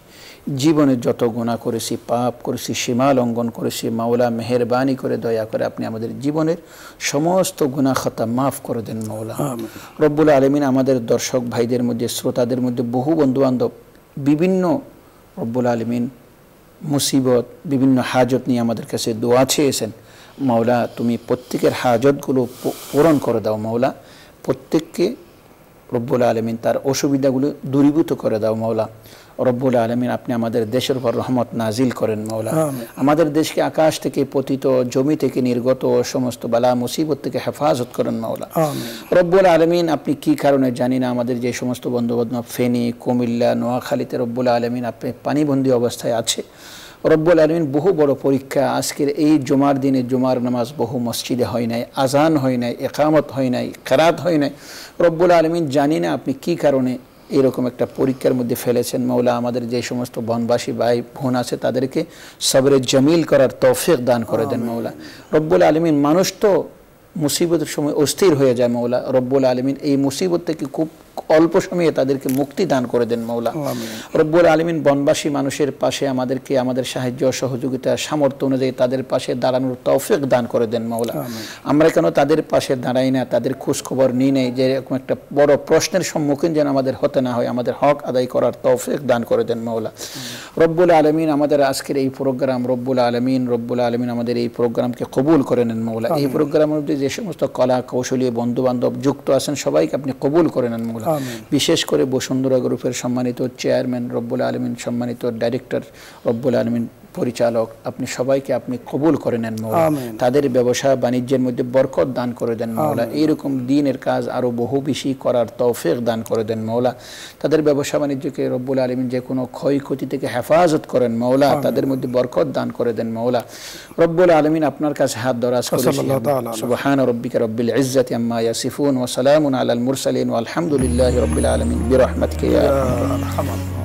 [SPEAKER 2] জীবনে যত গুনাহ করেছি, পাপ করেছি, সীমা লঙ্ঘন করেছি, মাওলা মেহেরবানি করে দয়া করে আপনি আমাদের জীবনের সমস্ত গুনাহ খাতা মাফ করে দেন মাওলা। রব্বুল আলামিন, আমাদের দর্শক ভাইদের মধ্যে, শ্রোতাদের মধ্যে বহু বন্ধু বান্ধব বিভিন্ন রব্বুল আলামিন মুসিবত, বিভিন্ন হাজত নিয়ে আমাদের কাছে দোয়া চেয়েছেন। মাওলা, তুমি প্রত্যেকের হাজতগুলো পূরণ করে দাও মাওলা। প্রত্যেককে রব্বুল আলামিন তার অসুবিধাগুলো দূরীভূত করে দাও মাওলা। রব্বুল আলামিন আপনি আমাদের দেশের উপর রহমত নাজিল করেন মাওলা। আমাদের দেশকে আকাশ থেকে পতিত, জমি থেকে নির্গত সমস্ত বালা মুসিবত থেকে হেফাজত করেন মাওলা। রব্বুল আলামিন আপনি কি কারণে জানি না আমাদের যে সমস্ত বন্ধুবান্ধব ফেনী, কুমিল্লা, নোয়াখালীতে রব্বুল আলামিন আপনি পানিবন্দী অবস্থায় আছে, রব্বুল আলামিন বহু বড় পরীক্ষা। আজকের এই জুমার দিনে জুমার নামাজ বহু মসজিদে হয় নাই, আজান হয় নাই, একামত হয় নাই, কেরাত হয় নাই। রব্বুল আলামিন জানি না আপনি কি কারণে এরকম একটা পরীক্ষার মধ্যে ফেলেছেন মাওলা। আমাদের যে সমস্ত বনবাসী ভাই বোন আছে তাদেরকে সবরে জামিল করার তৌফিক দান করে দেন মাওলা। রব্বুল আলামিন মানুষ তো মুসিবতের সময় অস্থির হয়ে যায় মাওলা। রব্বুল আলামিন এই মুসিবত থেকে খুব অল্প সময়ে তাদেরকে মুক্তি দান করে দেন মাওলা। রব্বুল আলামিন বনবাসী মানুষের পাশে আমাদেরকে আমাদের সাহায্য সহযোগিতা সামর্থ্য অনুযায়ী তাদের পাশে দাঁড়ানোর তৌফিক দান করে দেন মাওলা। আমরা কেন তাদের পাশে দাঁড়াই না, তাদের খোঁজ খবর নিই নাই, যে এরকম একটা বড় প্রশ্নের সম্মুখীন যেন আমাদের হতে না হয়, আমাদের হক আদায় করার তৌফিক দান করে দেন মাওলা। রব্বুল আলামিন আমাদের আজকের এই প্রোগ্রাম রব্বুল আলামিন আমাদের এই প্রোগ্রামকে কবুল করে নেন মাওলা। এই প্রোগ্রামের মধ্যে যে সমস্ত কলা কৌশলী বন্ধু বান্ধব যুক্ত আছেন সবাইকে আপনি কবুল করে নেন মাওলা। বিশেষ করে বসুন্ধরা গ্রুপের সম্মানিত চেয়ারম্যান রব্বুল আলামিন, সম্মানিত ডাইরেক্টর রব্বুল আলামিন, পরিচালক, আপনি সবাইকে আপনি কবুল করে নেন মাওলা। তাদের ব্যবসা বাণিজ্যের মধ্যে বরকত দান করে দেন মাওলা। এইরকম দ্বীনের কাজ আরো বহু বেশি করার তৌফিক দান করে দেন মাওলা। তাদের ব্যবসা বাণিজ্যকে রব্বুল আলামিন যে কোনো ক্ষয়ক্ষতি থেকে হেফাজত করেন মাওলা। তাদের মধ্যে বরকত দান করে দেন মাওলা। রব্বুল আলামিন আপনার কাছে হাত দরাজ করেছি। সুবহান রাব্বিকা রব্বিল ইজ্জাতি আম্মা ইয়াসিফুন ওয়া সালামুন আলাল মুরসালিন ওয়া আলহামদুলিল্লাহি রাব্বিল আলামিন বিরহমাতিকা ইয়া আরহামার রাহিমিন।